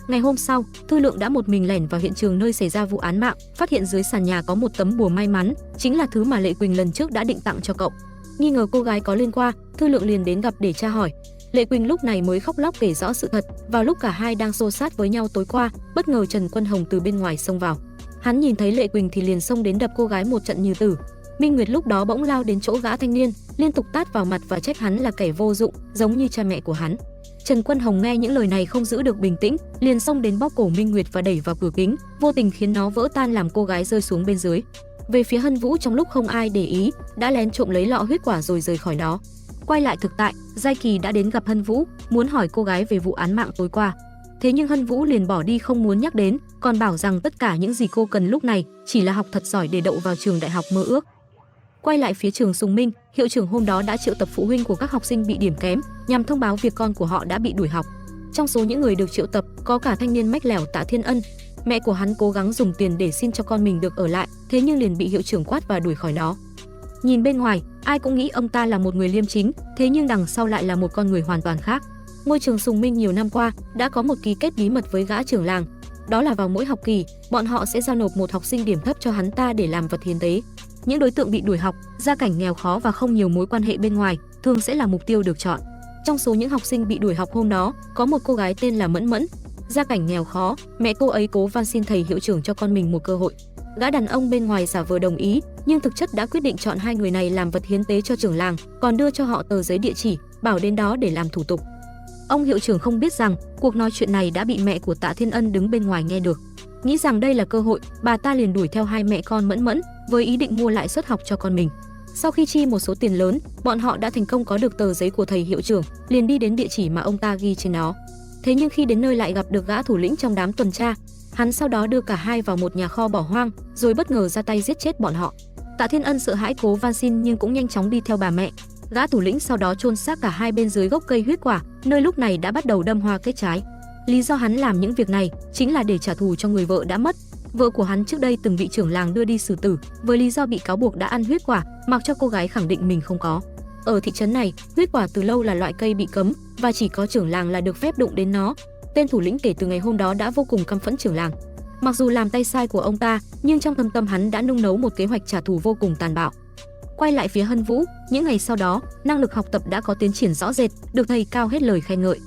Ngày hôm sau, Thư Lượng đã một mình lẻn vào hiện trường nơi xảy ra vụ án mạng, phát hiện dưới sàn nhà có một tấm bùa may mắn, chính là thứ mà Lệ Quỳnh lần trước đã định tặng cho cậu. Nghi ngờ cô gái có liên quan, Thư Lượng liền đến gặp để tra hỏi. Lệ Quỳnh lúc này mới khóc lóc kể rõ sự thật. Vào lúc cả hai đang xô xát với nhau tối qua, bất ngờ Trần Quân Hồng từ bên ngoài xông vào. Hắn nhìn thấy Lệ Quỳnh thì liền xông đến đập cô gái một trận như tử. Minh Nguyệt lúc đó bỗng lao đến chỗ gã thanh niên, liên tục tát vào mặt và trách hắn là kẻ vô dụng, giống như cha mẹ của hắn. Trần Quân Hồng nghe những lời này không giữ được bình tĩnh, liền xông đến bóp cổ Minh Nguyệt và đẩy vào cửa kính, vô tình khiến nó vỡ tan làm cô gái rơi xuống bên dưới. Về phía Hân Vũ trong lúc không ai để ý, đã lén trộm lấy lọ huyết quả rồi rời khỏi đó. Quay lại thực tại, Giai Kỳ đã đến gặp Hân Vũ, muốn hỏi cô gái về vụ án mạng tối qua. Thế nhưng Hân Vũ liền bỏ đi không muốn nhắc đến, còn bảo rằng tất cả những gì cô cần lúc này chỉ là học thật giỏi để đậu vào trường đại học mơ ước. Quay lại phía trường Sùng Minh, hiệu trưởng hôm đó đã triệu tập phụ huynh của các học sinh bị điểm kém, nhằm thông báo việc con của họ đã bị đuổi học. Trong số những người được triệu tập, có cả thanh niên mách lẻo Tạ Thiên Ân. Mẹ của hắn cố gắng dùng tiền để xin cho con mình được ở lại, thế nhưng liền bị hiệu trưởng quát và đuổi khỏi đó. Nhìn bên ngoài, ai cũng nghĩ ông ta là một người liêm chính, thế nhưng đằng sau lại là một con người hoàn toàn khác. Ngôi trường Sùng Minh nhiều năm qua đã có một ký kết bí mật với gã trưởng làng. Đó là vào mỗi học kỳ, bọn họ sẽ giao nộp một học sinh điểm thấp cho hắn ta để làm vật hiến tế. Những đối tượng bị đuổi học, gia cảnh nghèo khó và không nhiều mối quan hệ bên ngoài, thường sẽ là mục tiêu được chọn. Trong số những học sinh bị đuổi học hôm đó, có một cô gái tên là Mẫn Mẫn. Gia cảnh nghèo khó, mẹ cô ấy cố van xin thầy hiệu trưởng cho con mình một cơ hội. Gã đàn ông bên ngoài giả vờ đồng ý, nhưng thực chất đã quyết định chọn hai người này làm vật hiến tế cho trưởng làng, còn đưa cho họ tờ giấy địa chỉ, bảo đến đó để làm thủ tục. Ông hiệu trưởng không biết rằng cuộc nói chuyện này đã bị mẹ của Tạ Thiên Ân đứng bên ngoài nghe được. Nghĩ rằng đây là cơ hội, bà ta liền đuổi theo hai mẹ con Mẫn Mẫn với ý định mua lại suất học cho con mình. Sau khi chi một số tiền lớn, bọn họ đã thành công có được tờ giấy của thầy hiệu trưởng, liền đi đến địa chỉ mà ông ta ghi trên đó. Thế nhưng khi đến nơi lại gặp được gã thủ lĩnh trong đám tuần tra. Hắn sau đó đưa cả hai vào một nhà kho bỏ hoang, rồi bất ngờ ra tay giết chết bọn họ. Tạ Thiên Ân sợ hãi cố van xin nhưng cũng nhanh chóng đi theo bà mẹ. Gã thủ lĩnh sau đó chôn xác cả hai bên dưới gốc cây huyết quả, nơi lúc này đã bắt đầu đâm hoa kết trái. Lý do hắn làm những việc này chính là để trả thù cho người vợ đã mất. Vợ của hắn trước đây từng bị trưởng làng đưa đi xử tử, với lý do bị cáo buộc đã ăn huyết quả, mặc cho cô gái khẳng định mình không có. Ở thị trấn này, huyết quả từ lâu là loại cây bị cấm và chỉ có trưởng làng là được phép đụng đến nó. Tên thủ lĩnh kể từ ngày hôm đó đã vô cùng căm phẫn trưởng làng. Mặc dù làm tay sai của ông ta, nhưng trong thâm tâm hắn đã nung nấu một kế hoạch trả thù vô cùng tàn bạo. Quay lại phía Hân Vũ, những ngày sau đó, năng lực học tập đã có tiến triển rõ rệt, được thầy cao hết lời khen ngợi.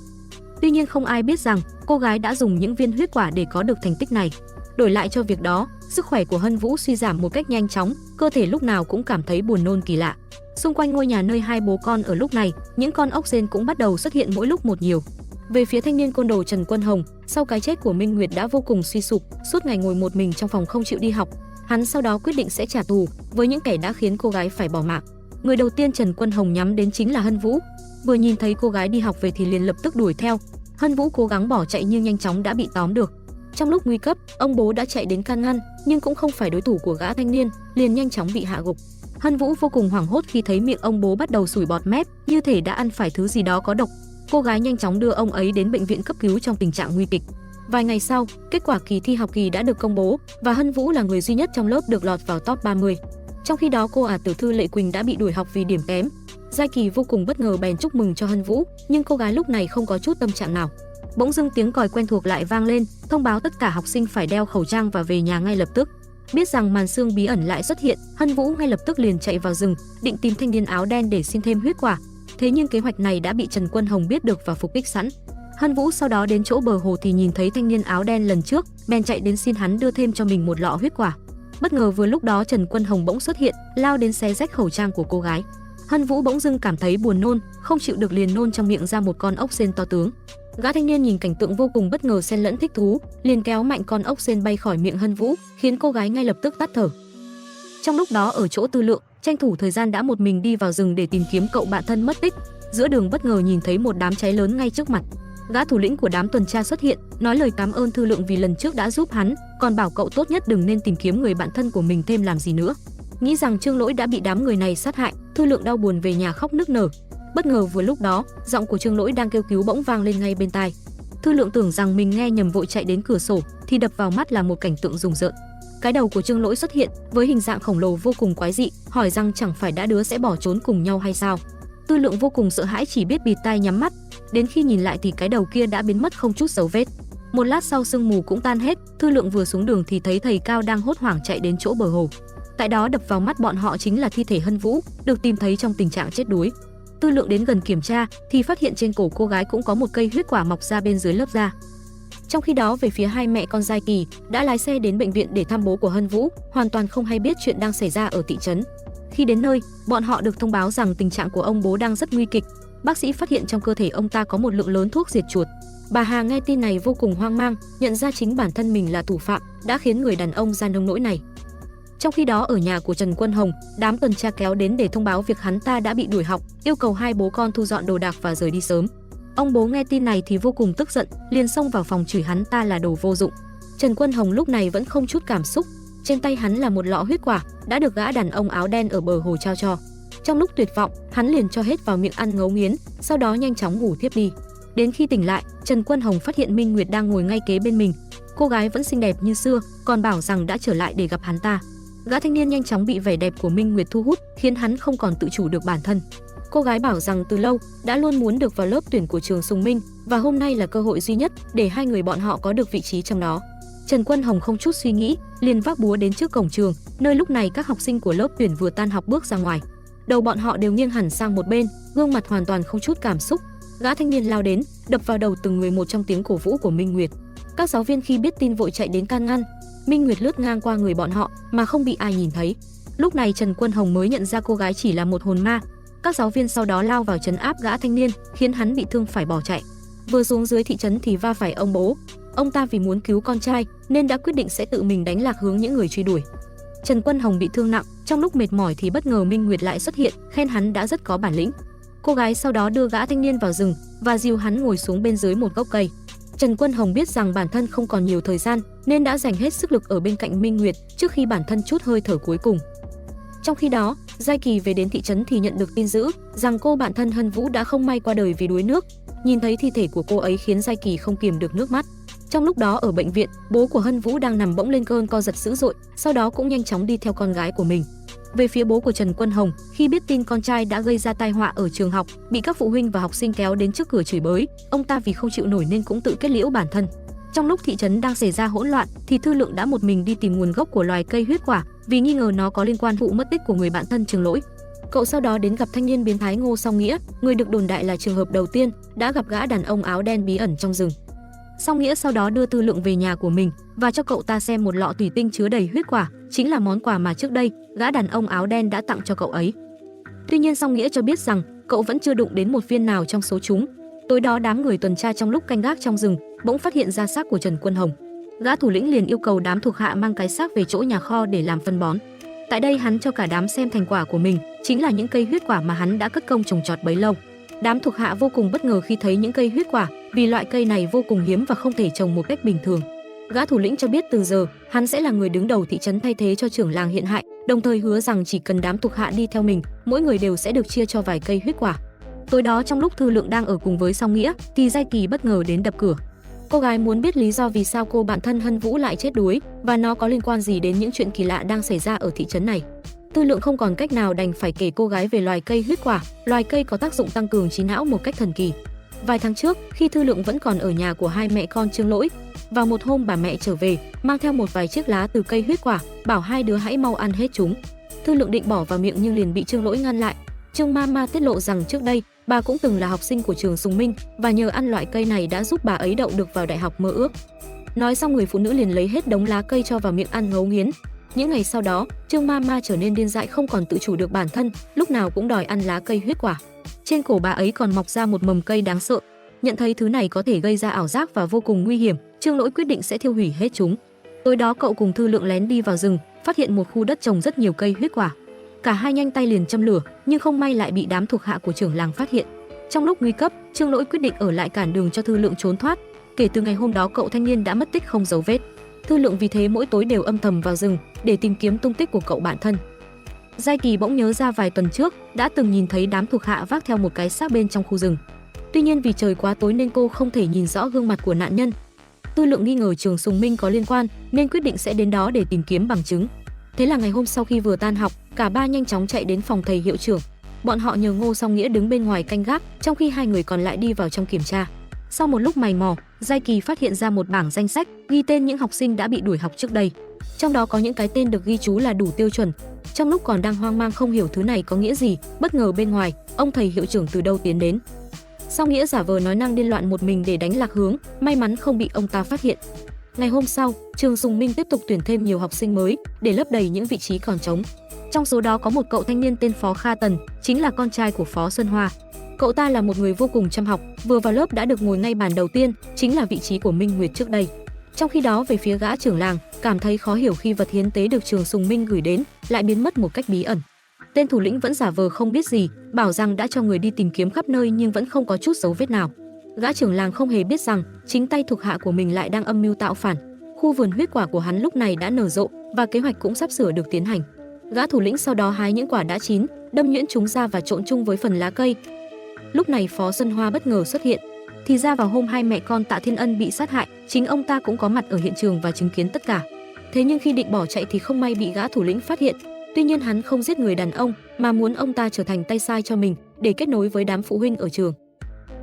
Tuy nhiên không ai biết rằng cô gái đã dùng những viên huyết quả để có được thành tích này. Đổi lại cho việc đó, sức khỏe của Hân Vũ suy giảm một cách nhanh chóng, cơ thể lúc nào cũng cảm thấy buồn nôn kỳ lạ. Xung quanh ngôi nhà nơi hai bố con ở lúc này, những con ốc sên cũng bắt đầu xuất hiện mỗi lúc một nhiều. Về phía thanh niên côn đồ Trần Quân Hồng, sau cái chết của Minh Nguyệt đã vô cùng suy sụp, suốt ngày ngồi một mình trong phòng không chịu đi học. Hắn sau đó quyết định sẽ trả thù với những kẻ đã khiến cô gái phải bỏ mạng. Người đầu tiên Trần Quân Hồng nhắm đến chính là Hân Vũ. Vừa nhìn thấy cô gái đi học về thì liền lập tức đuổi theo. Hân Vũ cố gắng bỏ chạy nhưng nhanh chóng đã bị tóm được. Trong lúc nguy cấp, ông bố đã chạy đến can ngăn, nhưng cũng không phải đối thủ của gã thanh niên, liền nhanh chóng bị hạ gục. Hân Vũ vô cùng hoảng hốt khi thấy miệng ông bố bắt đầu sủi bọt mép, như thể đã ăn phải thứ gì đó có độc. Cô gái nhanh chóng đưa ông ấy đến bệnh viện cấp cứu trong tình trạng nguy kịch. Vài ngày sau, kết quả kỳ thi học kỳ đã được công bố và Hân Vũ là người duy nhất trong lớp được lọt vào top 30. Trong khi đó, cô ả tiểu thư Lệ Quỳnh đã bị đuổi học vì điểm kém. Giai Kỳ vô cùng bất ngờ bèn chúc mừng cho Hân Vũ, nhưng cô gái lúc này không có chút tâm trạng nào. Bỗng dưng tiếng còi quen thuộc lại vang lên, thông báo tất cả học sinh phải đeo khẩu trang và về nhà ngay lập tức. Biết rằng màn sương bí ẩn lại xuất hiện, Hân Vũ ngay lập tức liền chạy vào rừng, định tìm thanh niên áo đen để xin thêm huyết quả. Thế nhưng kế hoạch này đã bị Trần Quân Hồng biết được và phục kích sẵn. Hân Vũ sau đó đến chỗ bờ hồ thì nhìn thấy thanh niên áo đen lần trước, bèn chạy đến xin hắn đưa thêm cho mình một lọ huyết quả. Bất ngờ vừa lúc đó Trần Quân Hồng bỗng xuất hiện, lao đến xé rách khẩu trang của cô gái. Hân Vũ bỗng dưng cảm thấy buồn nôn, không chịu được liền nôn trong miệng ra một con ốc sên to tướng. Gã thanh niên nhìn cảnh tượng vô cùng bất ngờ xen lẫn thích thú, liền kéo mạnh con ốc sên bay khỏi miệng Hân Vũ, khiến cô gái ngay lập tức tắt thở. Trong lúc đó ở chỗ Tư Lượng, tranh thủ thời gian đã một mình đi vào rừng để tìm kiếm cậu bạn thân mất tích. Giữa đường bất ngờ nhìn thấy một đám cháy lớn ngay trước mặt. Gã thủ lĩnh của đám tuần tra xuất hiện, nói lời cảm ơn Thư Lượng vì lần trước đã giúp hắn, còn bảo cậu tốt nhất đừng nên tìm kiếm người bạn thân của mình thêm làm gì nữa. nghĩ rằng Trương Lỗi đã bị đám người này sát hại, Thư Lượng đau buồn về nhà khóc nức nở. Bất ngờ vừa lúc đó, giọng của Trương Lỗi đang kêu cứu bỗng vang lên ngay bên tai. Thư Lượng tưởng rằng mình nghe nhầm vội chạy đến cửa sổ, thì đập vào mắt là một cảnh tượng rùng rợn. Cái đầu của Trương Lỗi xuất hiện với hình dạng khổng lồ vô cùng quái dị, hỏi rằng chẳng phải đã đứa sẽ bỏ trốn cùng nhau hay sao. Thư Lượng vô cùng sợ hãi chỉ biết bịt tai nhắm mắt, đến khi nhìn lại thì cái đầu kia đã biến mất không chút dấu vết. Một lát sau sương mù cũng tan hết, Thư Lượng vừa xuống đường thì thấy thầy Cao đang hốt hoảng chạy đến chỗ bờ hồ. Tại đó đập vào mắt bọn họ chính là thi thể Hân Vũ, được tìm thấy trong tình trạng chết đuối. Thư Lượng đến gần kiểm tra thì phát hiện trên cổ cô gái cũng có một cây huyết quả mọc ra bên dưới lớp da. Trong khi đó về phía hai mẹ con Giai Kỳ đã lái xe đến bệnh viện để thăm bố của Hân Vũ, hoàn toàn không hay biết chuyện đang xảy ra ở thị trấn. Khi đến nơi, bọn họ được thông báo rằng tình trạng của ông bố đang rất nguy kịch. Bác sĩ phát hiện trong cơ thể ông ta có một lượng lớn thuốc diệt chuột. Bà Hà nghe tin này vô cùng hoang mang, nhận ra chính bản thân mình là thủ phạm, đã khiến người đàn ông ra nông nỗi này. Trong khi đó ở nhà của Trần Quân Hồng, đám tuần tra kéo đến để thông báo việc hắn ta đã bị đuổi học, yêu cầu hai bố con thu dọn đồ đạc và rời đi sớm. Ông bố nghe tin này thì vô cùng tức giận, liền xông vào phòng chửi hắn ta là đồ vô dụng. Trần Quân Hồng lúc này vẫn không chút cảm xúc, trên tay hắn là một lọ huyết quả đã được gã đàn ông áo đen ở bờ hồ trao cho. Trong lúc tuyệt vọng, hắn liền cho hết vào miệng ăn ngấu nghiến, sau đó nhanh chóng ngủ thiếp đi. Đến khi tỉnh lại, Trần Quân Hồng phát hiện Minh Nguyệt đang ngồi ngay kế bên mình. Cô gái vẫn xinh đẹp như xưa, còn bảo rằng đã trở lại để gặp hắn ta. Gã thanh niên nhanh chóng bị vẻ đẹp của Minh Nguyệt thu hút, khiến hắn không còn tự chủ được bản thân. Cô gái bảo rằng từ lâu đã luôn muốn được vào lớp tuyển của trường Sùng Minh và hôm nay là cơ hội duy nhất để hai người bọn họ có được vị trí trong đó. Trần Quân Hồng không chút suy nghĩ, liền vác búa đến trước cổng trường, nơi lúc này các học sinh của lớp tuyển vừa tan học bước ra ngoài. Đầu bọn họ đều nghiêng hẳn sang một bên, gương mặt hoàn toàn không chút cảm xúc. Gã thanh niên lao đến, đập vào đầu từng người một trong tiếng cổ vũ của Minh Nguyệt. Các giáo viên khi biết tin vội chạy đến can ngăn. Minh Nguyệt lướt ngang qua người bọn họ mà không bị ai nhìn thấy. Lúc này Trần Quân Hồng mới nhận ra cô gái chỉ là một hồn ma. Các giáo viên sau đó lao vào trấn áp gã thanh niên, khiến hắn bị thương phải bỏ chạy. Vừa xuống dưới thị trấn thì va phải ông bố. Ông ta vì muốn cứu con trai nên đã quyết định sẽ tự mình đánh lạc hướng những người truy đuổi. Trần Quân Hồng bị thương nặng, trong lúc mệt mỏi thì bất ngờ Minh Nguyệt lại xuất hiện, khen hắn đã rất có bản lĩnh. Cô gái sau đó đưa gã thanh niên vào rừng và dìu hắn ngồi xuống bên dưới một gốc cây. Trần Quân Hồng biết rằng bản thân không còn nhiều thời gian nên đã dành hết sức lực ở bên cạnh Minh Nguyệt trước khi bản thân trút hơi thở cuối cùng. Trong khi đó, Giai Kỳ về đến thị trấn thì nhận được tin dữ rằng cô bạn thân Hân Vũ đã không may qua đời vì đuối nước. Nhìn thấy thi thể của cô ấy khiến Giai Kỳ không kìm được nước mắt. Trong lúc đó ở bệnh viện, bố của Hân Vũ đang nằm bỗng lên cơn co giật dữ dội, sau đó cũng nhanh chóng đi theo con gái của mình. Về phía bố của Trần Quân Hồng, khi biết tin con trai đã gây ra tai họa ở trường học, bị các phụ huynh và học sinh kéo đến trước cửa chửi bới, ông ta vì không chịu nổi nên cũng tự kết liễu bản thân. Trong lúc thị trấn đang xảy ra hỗn loạn thì Thư Lượng đã một mình đi tìm nguồn gốc của loài cây huyết quả, vì nghi ngờ nó có liên quan vụ mất tích của người bạn thân Trương Lỗi. Cậu sau đó đến gặp thanh niên biến thái Ngô Song Nghĩa, người được đồn đại là trường hợp đầu tiên đã gặp gã đàn ông áo đen bí ẩn trong rừng. Song Nghĩa sau đó đưa Thư Lượng về nhà của mình và cho cậu ta xem một lọ thủy tinh chứa đầy huyết quả, chính là món quà mà trước đây gã đàn ông áo đen đã tặng cho cậu ấy. Tuy nhiên Song Nghĩa cho biết rằng cậu vẫn chưa đụng đến một viên nào trong số chúng. Tối đó đám người tuần tra trong lúc canh gác trong rừng bỗng phát hiện ra xác của Trần Quân Hồng. Gã thủ lĩnh liền yêu cầu đám thuộc hạ mang cái xác về chỗ nhà kho để làm phân bón. Tại đây hắn cho cả đám xem thành quả của mình, chính là những cây huyết quả mà hắn đã cất công trồng trọt bấy lâu. Đám thuộc hạ vô cùng bất ngờ khi thấy những cây huyết quả, vì loại cây này vô cùng hiếm và không thể trồng một cách bình thường. Gã thủ lĩnh cho biết từ giờ hắn sẽ là người đứng đầu thị trấn thay thế cho trưởng làng hiện hại, đồng thời hứa rằng chỉ cần đám thuộc hạ đi theo mình, mỗi người đều sẽ được chia cho vài cây huyết quả. Tối đó trong lúc Thư Lượng đang ở cùng với Song Nghĩa thì Giai Kỳ bất ngờ đến đập cửa. Cô gái muốn biết lý do vì sao cô bạn thân Hân Vũ lại chết đuối và nó có liên quan gì đến những chuyện kỳ lạ đang xảy ra ở thị trấn này. Thư Lượng không còn cách nào đành phải kể cô gái về loài cây huyết quả, loài cây có tác dụng tăng cường trí não một cách thần kỳ. Vài tháng trước, khi Thư Lượng vẫn còn ở nhà của hai mẹ con Trương Lỗi, vào một hôm bà mẹ trở về, mang theo một vài chiếc lá từ cây huyết quả, bảo hai đứa hãy mau ăn hết chúng. Thư Lượng định bỏ vào miệng nhưng liền bị Trương Lỗi ngăn lại. Trương Mama tiết lộ rằng trước đây bà cũng từng là học sinh của trường Sùng Minh và nhờ ăn loại cây này đã giúp bà ấy đậu được vào đại học mơ ước. Nói xong người phụ nữ liền lấy hết đống lá cây cho vào miệng ăn ngấu nghiến. Những ngày sau đó, Trương Mama trở nên điên dại không còn tự chủ được bản thân, lúc nào cũng đòi ăn lá cây huyết quả. Trên cổ bà ấy còn mọc ra một mầm cây đáng sợ. Nhận thấy thứ này có thể gây ra ảo giác và vô cùng nguy hiểm, Trương Lỗi quyết định sẽ thiêu hủy hết chúng. Tối đó cậu cùng Thư Lượng lén đi vào rừng, phát hiện một khu đất trồng rất nhiều cây huyết quả. Cả hai nhanh tay liền châm lửa, nhưng không may lại bị đám thuộc hạ của trưởng làng phát hiện. Trong lúc nguy cấp, Trương Lỗi quyết định ở lại cản đường cho Thư Lượng trốn thoát. Kể từ ngày hôm đó cậu thanh niên đã mất tích không dấu vết. Thư Lượng vì thế mỗi tối đều âm thầm vào rừng để tìm kiếm tung tích của cậu bạn thân. Giai Kỳ bỗng nhớ ra vài tuần trước đã từng nhìn thấy đám thuộc hạ vác theo một cái xác bên trong khu rừng. Tuy nhiên vì trời quá tối nên cô không thể nhìn rõ gương mặt của nạn nhân. Tư Lượng nghi ngờ Trường Sùng Minh có liên quan nên quyết định sẽ đến đó để tìm kiếm bằng chứng. Thế là ngày hôm sau khi vừa tan học, cả ba nhanh chóng chạy đến phòng thầy hiệu trưởng. Bọn họ nhờ Ngô Song Nghĩa đứng bên ngoài canh gác, trong khi hai người còn lại đi vào trong kiểm tra. Sau một lúc mày mò, Giai Kỳ phát hiện ra một bảng danh sách ghi tên những học sinh đã bị đuổi học trước đây. Trong đó có những cái tên được ghi chú là đủ tiêu chuẩn. Trong lúc còn đang hoang mang không hiểu thứ này có nghĩa gì, bất ngờ bên ngoài, ông thầy hiệu trưởng từ đâu tiến đến. Song Nghĩa giả vờ nói năng điên loạn một mình để đánh lạc hướng, may mắn không bị ông ta phát hiện. Ngày hôm sau, Trường Sùng Minh tiếp tục tuyển thêm nhiều học sinh mới để lấp đầy những vị trí còn trống. Trong số đó có một cậu thanh niên tên Phó Kha Tần, chính là con trai của Phó Xuân Hoa. Cậu ta là một người vô cùng chăm học, vừa vào lớp đã được ngồi ngay bàn đầu tiên, chính là vị trí của Minh Nguyệt trước đây. Trong khi đó về phía gã trưởng làng, cảm thấy khó hiểu khi vật hiến tế được Trường Sùng Minh gửi đến lại biến mất một cách bí ẩn. Tên thủ lĩnh vẫn giả vờ không biết gì, bảo rằng đã cho người đi tìm kiếm khắp nơi nhưng vẫn không có chút dấu vết nào. Gã trưởng làng không hề biết rằng chính tay thuộc hạ của mình lại đang âm mưu tạo phản. Khu vườn huyết quả của hắn lúc này đã nở rộ và kế hoạch cũng sắp sửa được tiến hành. Gã thủ lĩnh sau đó hái những quả đã chín, đâm nhuyễn chúng ra và trộn chung với phần lá cây. Lúc này Phó Xuân Hoa bất ngờ xuất hiện. Thì ra vào hôm hai mẹ con Tạ Thiên Ân bị sát hại, chính ông ta cũng có mặt ở hiện trường và chứng kiến tất cả. Thế nhưng khi định bỏ chạy thì không may bị gã thủ lĩnh phát hiện. Tuy nhiên hắn không giết người đàn ông mà muốn ông ta trở thành tay sai cho mình để kết nối với đám phụ huynh ở trường.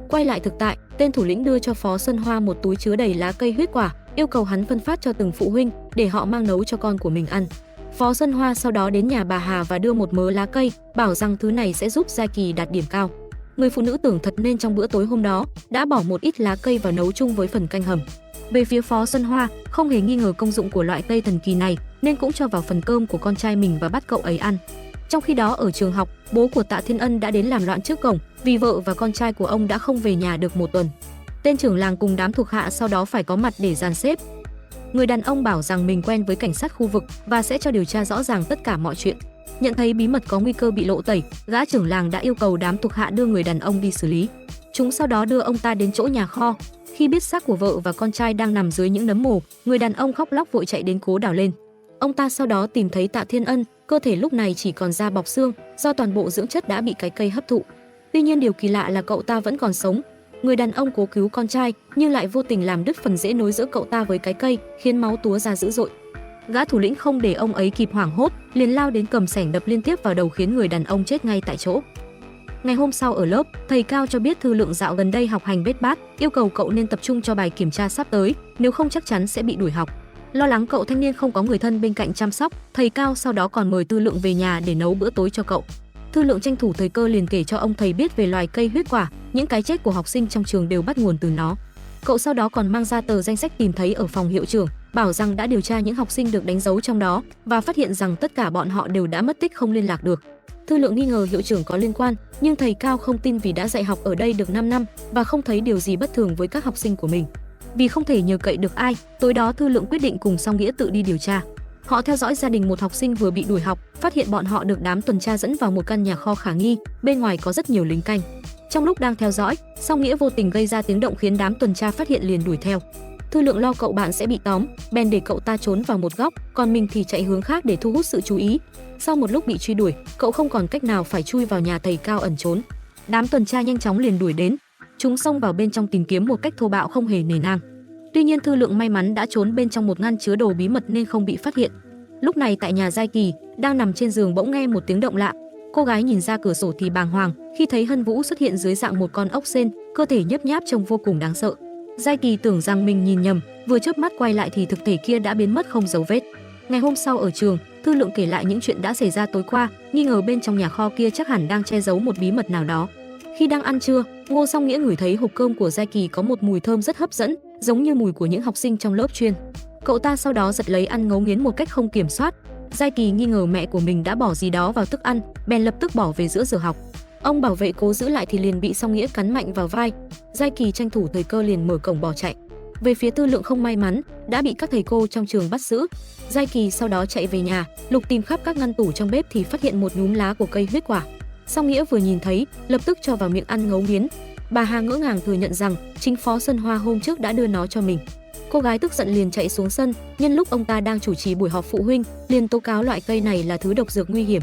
Quay lại thực tại, tên thủ lĩnh đưa cho Phó Xuân Hoa một túi chứa đầy lá cây huyết quả, yêu cầu hắn phân phát cho từng phụ huynh để họ mang nấu cho con của mình ăn. Phó Xuân Hoa sau đó đến nhà bà Hà và đưa một mớ lá cây, bảo rằng thứ này sẽ giúp Giai Kỳ đạt điểm cao. Người phụ nữ tưởng thật nên trong bữa tối hôm đó đã bỏ một ít lá cây vào nấu chung với phần canh hầm. Về phía Phó Xuân Hoa, không hề nghi ngờ công dụng của loại cây thần kỳ này nên cũng cho vào phần cơm của con trai mình và bắt cậu ấy ăn. Trong khi đó ở trường học, bố của Tạ Thiên Ân đã đến làm loạn trước cổng vì vợ và con trai của ông đã không về nhà được một tuần. Tên trưởng làng cùng đám thuộc hạ sau đó phải có mặt để dàn xếp. Người đàn ông bảo rằng mình quen với cảnh sát khu vực và sẽ cho điều tra rõ ràng tất cả mọi chuyện. Nhận thấy bí mật có nguy cơ bị lộ tẩy, gã trưởng làng đã yêu cầu đám thuộc hạ đưa người đàn ông đi xử lý. Chúng sau đó đưa ông ta đến chỗ nhà kho. Khi biết xác của vợ và con trai đang nằm dưới những nấm mồ, người đàn ông khóc lóc vội chạy đến cố đào lên. Ông ta sau đó tìm thấy Tạ Thiên Ân, cơ thể lúc này chỉ còn da bọc xương do toàn bộ dưỡng chất đã bị cái cây hấp thụ. Tuy nhiên điều kỳ lạ là cậu ta vẫn còn sống. Người đàn ông cố cứu con trai nhưng lại vô tình làm đứt phần rễ nối giữa cậu ta với cái cây, khiến máu túa ra dữ dội. Gã thủ lĩnh không để ông ấy kịp hoảng hốt, liền lao đến cầm xẻng đập liên tiếp vào đầu khiến người đàn ông chết ngay tại chỗ. Ngày hôm sau ở lớp, thầy Cao cho biết Thư Lượng dạo gần đây học hành bết bát, yêu cầu cậu nên tập trung cho bài kiểm tra sắp tới, nếu không chắc chắn sẽ bị đuổi học. Lo lắng cậu thanh niên không có người thân bên cạnh chăm sóc, thầy Cao sau đó còn mời Tư Lượng về nhà để nấu bữa tối cho cậu. Thư Lượng tranh thủ thời cơ liền kể cho ông thầy biết về loài cây huyết quả, những cái chết của học sinh trong trường đều bắt nguồn từ nó. Cậu sau đó còn mang ra tờ danh sách tìm thấy ở phòng hiệu trưởng, bảo rằng đã điều tra những học sinh được đánh dấu trong đó và phát hiện rằng tất cả bọn họ đều đã mất tích không liên lạc được. Thư Lượng nghi ngờ hiệu trưởng có liên quan, nhưng thầy Cao không tin vì đã dạy học ở đây được 5 năm và không thấy điều gì bất thường với các học sinh của mình. Vì không thể nhờ cậy được ai, tối đó Thư Lượng quyết định cùng Song Nghĩa tự đi điều tra. Họ theo dõi gia đình một học sinh vừa bị đuổi học, phát hiện bọn họ được đám tuần tra dẫn vào một căn nhà kho khả nghi, bên ngoài có rất nhiều lính canh. Trong lúc đang theo dõi, Song Nghĩa vô tình gây ra tiếng động khiến đám tuần tra phát hiện liền đuổi theo. Thư Lượng lo cậu bạn sẽ bị tóm, bèn để cậu ta trốn vào một góc, còn mình thì chạy hướng khác để thu hút sự chú ý. Sau một lúc bị truy đuổi, cậu không còn cách nào phải chui vào nhà thầy Cao ẩn trốn. Đám tuần tra nhanh chóng liền đuổi đến, chúng xông vào bên trong tìm kiếm một cách thô bạo không hề nề nang. Tuy nhiên Thư Lượng may mắn đã trốn bên trong một ngăn chứa đồ bí mật nên không bị phát hiện. Lúc này tại nhà Giai Kỳ, đang nằm trên giường bỗng nghe một tiếng động lạ. Cô gái nhìn ra cửa sổ thì bàng hoàng khi thấy Hân Vũ xuất hiện dưới dạng một con ốc sên, cơ thể nhấp nháp trông vô cùng đáng sợ. Giai Kỳ tưởng rằng mình nhìn nhầm, vừa chớp mắt quay lại thì thực thể kia đã biến mất không dấu vết. Ngày hôm sau ở trường, Thư Lượng kể lại những chuyện đã xảy ra tối qua, nghi ngờ bên trong nhà kho kia chắc hẳn đang che giấu một bí mật nào đó. Khi đang ăn trưa, Ngô Song Nghĩa ngửi thấy hộp cơm của Giai Kỳ có một mùi thơm rất hấp dẫn, giống như mùi của những học sinh trong lớp chuyên. Cậu ta sau đó giật lấy ăn ngấu nghiến một cách không kiểm soát. Giai Kỳ nghi ngờ mẹ của mình đã bỏ gì đó vào thức ăn, bèn lập tức bỏ về giữa giờ học. Ông bảo vệ cố giữ lại thì liền bị Song Nghĩa cắn mạnh vào vai. Giai Kỳ tranh thủ thời cơ liền mở cổng bỏ chạy. Về phía Tư Lượng không may mắn, đã bị các thầy cô trong trường bắt giữ. Giai Kỳ sau đó chạy về nhà, lục tìm khắp các ngăn tủ trong bếp thì phát hiện một nhúm lá của cây huyết quả. Song Nghĩa vừa nhìn thấy, lập tức cho vào miệng ăn ngấu nghiến. Bà Hà ngỡ ngàng thừa nhận rằng chính Phó Xuân Hoa hôm trước đã đưa nó cho mình. Cô gái tức giận liền chạy xuống sân, nhân lúc ông ta đang chủ trì buổi họp phụ huynh, liền tố cáo loại cây này là thứ độc dược nguy hiểm.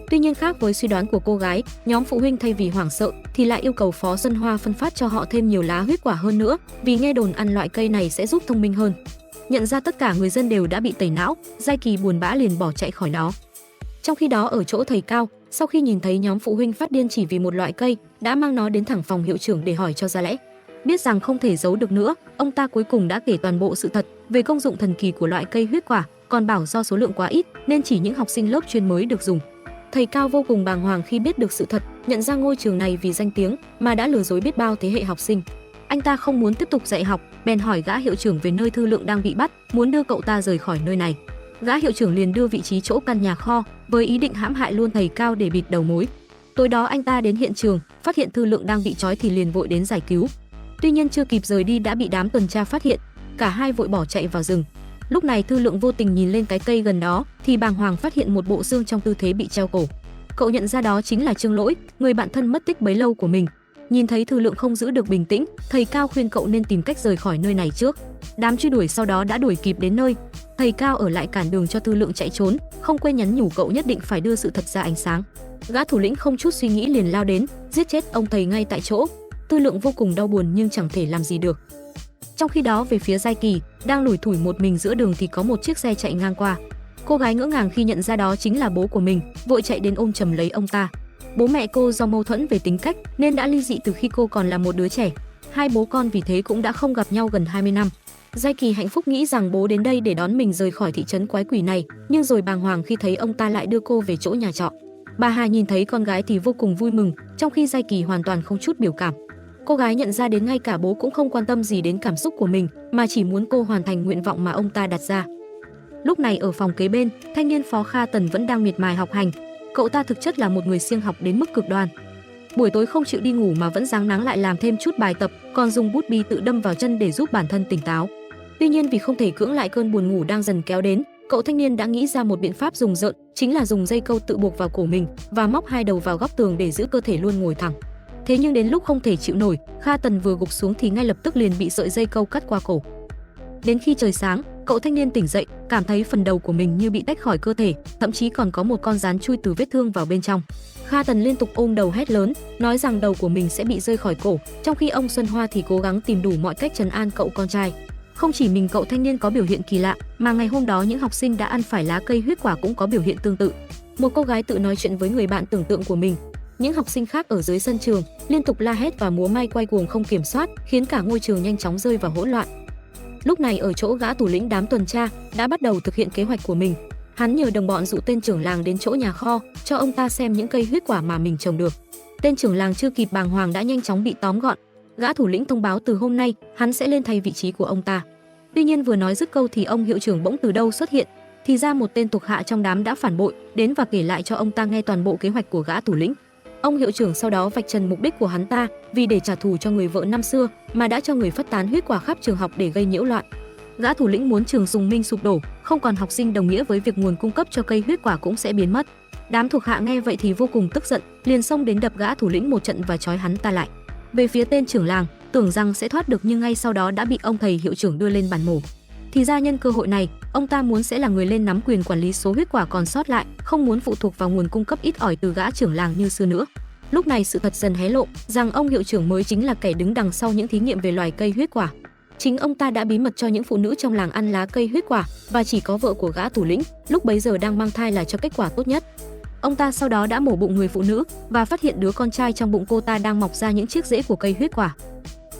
Tuy nhiên khác với suy đoán của cô gái, nhóm phụ huynh thay vì hoảng sợ thì lại yêu cầu Phó Xuân Hoa phân phát cho họ thêm nhiều lá huyết quả hơn nữa, vì nghe đồn ăn loại cây này sẽ giúp thông minh hơn. Nhận ra tất cả người dân đều đã bị tẩy não, Giai Kỳ buồn bã liền bỏ chạy khỏi đó. Trong khi đó ở chỗ thầy Cao, sau khi nhìn thấy nhóm phụ huynh phát điên chỉ vì một loại cây, đã mang nó đến thẳng phòng hiệu trưởng để hỏi cho ra lẽ. Biết rằng không thể giấu được nữa, ông ta cuối cùng đã kể toàn bộ sự thật về công dụng thần kỳ của loại cây huyết quả, còn bảo do số lượng quá ít nên chỉ những học sinh lớp chuyên mới được dùng. Thầy Cao vô cùng bàng hoàng khi biết được sự thật, nhận ra ngôi trường này vì danh tiếng mà đã lừa dối biết bao thế hệ học sinh. Anh ta không muốn tiếp tục dạy học, bèn hỏi gã hiệu trưởng về nơi Thư Lượng đang bị bắt, muốn đưa cậu ta rời khỏi nơi này. Gã hiệu trưởng liền đưa vị trí chỗ căn nhà kho với ý định hãm hại luôn thầy Cao để bịt đầu mối. Tối đó anh ta đến hiện trường, phát hiện Thư Lượng đang bị trói thì liền vội đến giải cứu. Tuy nhiên chưa kịp rời đi đã bị đám tuần tra phát hiện, cả hai vội bỏ chạy vào rừng. Lúc này Thư Lượng vô tình nhìn lên cái cây gần đó thì bàng hoàng phát hiện một bộ xương trong tư thế bị treo cổ. Cậu nhận ra đó chính là Trương Lỗi, người bạn thân mất tích bấy lâu của mình. Nhìn thấy Thư Lượng không giữ được bình tĩnh, thầy Cao khuyên cậu nên tìm cách rời khỏi nơi này trước. Đám truy đuổi sau đó đã đuổi kịp đến nơi. Thầy Cao ở lại cản đường cho Thư Lượng chạy trốn, không quên nhắn nhủ cậu nhất định phải đưa sự thật ra ánh sáng. Gã thủ lĩnh không chút suy nghĩ liền lao đến, giết chết ông thầy ngay tại chỗ. Thư Lượng vô cùng đau buồn nhưng chẳng thể làm gì được. Trong khi đó về phía Giai Kỳ, đang lủi thủi một mình giữa đường thì có một chiếc xe chạy ngang qua. Cô gái ngỡ ngàng khi nhận ra đó chính là bố của mình, vội chạy đến ôm chầm lấy ông ta. Bố mẹ cô do mâu thuẫn về tính cách nên đã ly dị từ khi cô còn là một đứa trẻ. Hai bố con vì thế cũng đã không gặp nhau gần 20 năm. Giai Kỳ hạnh phúc nghĩ rằng bố đến đây để đón mình rời khỏi thị trấn quái quỷ này, nhưng rồi bàng hoàng khi thấy ông ta lại đưa cô về chỗ nhà trọ. Bà Hà nhìn thấy con gái thì vô cùng vui mừng, trong khi Giai Kỳ hoàn toàn không chút biểu cảm. Cô gái nhận ra đến ngay cả bố cũng không quan tâm gì đến cảm xúc của mình, mà chỉ muốn cô hoàn thành nguyện vọng mà ông ta đặt ra. Lúc này ở phòng kế bên, thanh niên Phó Kha Tần vẫn đang miệt mài học hành. Cậu ta thực chất là một người siêng học đến mức cực đoan. Buổi tối không chịu đi ngủ mà vẫn giáng nắng lại làm thêm chút bài tập, còn dùng bút bi tự đâm vào chân để giúp bản thân tỉnh táo. Tuy nhiên vì không thể cưỡng lại cơn buồn ngủ đang dần kéo đến, cậu thanh niên đã nghĩ ra một biện pháp rùng rợn, chính là dùng dây câu tự buộc vào cổ mình và móc hai đầu vào góc tường để giữ cơ thể luôn ngồi thẳng. Thế nhưng đến lúc không thể chịu nổi, Kha Tần vừa gục xuống thì ngay lập tức liền bị sợi dây câu cắt qua cổ. Đến khi trời sáng, cậu thanh niên tỉnh dậy, cảm thấy phần đầu của mình như bị tách khỏi cơ thể, thậm chí còn có một con gián chui từ vết thương vào bên trong. Kha Tần liên tục ôm đầu hét lớn, nói rằng đầu của mình sẽ bị rơi khỏi cổ, trong khi ông Xuân Hoa thì cố gắng tìm đủ mọi cách trấn an cậu con trai. Không chỉ mình cậu thanh niên có biểu hiện kỳ lạ, mà ngày hôm đó những học sinh đã ăn phải lá cây huyết quả cũng có biểu hiện tương tự. Một cô gái tự nói chuyện với người bạn tưởng tượng của mình. Những học sinh khác ở dưới sân trường liên tục la hét và múa may quay cuồng không kiểm soát, khiến cả ngôi trường nhanh chóng rơi vào hỗn loạn. Lúc này ở chỗ gã thủ lĩnh đám tuần tra đã bắt đầu thực hiện kế hoạch của mình. Hắn nhờ đồng bọn dụ tên trưởng làng đến chỗ nhà kho, cho ông ta xem những cây huyết quả mà mình trồng được. Tên trưởng làng chưa kịp bàng hoàng đã nhanh chóng bị tóm gọn. Gã thủ lĩnh thông báo từ hôm nay hắn sẽ lên thay vị trí của ông ta. Tuy nhiên vừa nói dứt câu thì ông hiệu trưởng bỗng từ đâu xuất hiện. Thì ra một tên thuộc hạ trong đám đã phản bội đến và kể lại cho ông ta nghe toàn bộ kế hoạch của gã thủ lĩnh. Ông hiệu trưởng sau đó vạch trần mục đích của hắn ta, vì để trả thù cho người vợ năm xưa mà đã cho người phát tán huyết quả khắp trường học để gây nhiễu loạn. Gã thủ lĩnh muốn trường Sùng Minh sụp đổ, không còn học sinh đồng nghĩa với việc nguồn cung cấp cho cây huyết quả cũng sẽ biến mất. Đám thuộc hạ nghe vậy thì vô cùng tức giận, liền xông đến đập gã thủ lĩnh một trận và trói hắn ta lại. Về phía tên trưởng làng, tưởng rằng sẽ thoát được nhưng ngay sau đó đã bị ông thầy hiệu trưởng đưa lên bàn mổ. Thì ra nhân cơ hội này, ông ta muốn sẽ là người lên nắm quyền quản lý số huyết quả còn sót lại, không muốn phụ thuộc vào nguồn cung cấp ít ỏi từ gã trưởng làng như xưa nữa. Lúc này sự thật dần hé lộ rằng ông hiệu trưởng mới chính là kẻ đứng đằng sau những thí nghiệm về loài cây huyết quả. Chính ông ta đã bí mật cho những phụ nữ trong làng ăn lá cây huyết quả và chỉ có vợ của gã thủ lĩnh lúc bấy giờ đang mang thai là cho kết quả tốt nhất. Ông ta sau đó đã mổ bụng người phụ nữ và phát hiện đứa con trai trong bụng cô ta đang mọc ra những chiếc rễ của cây huyết quả.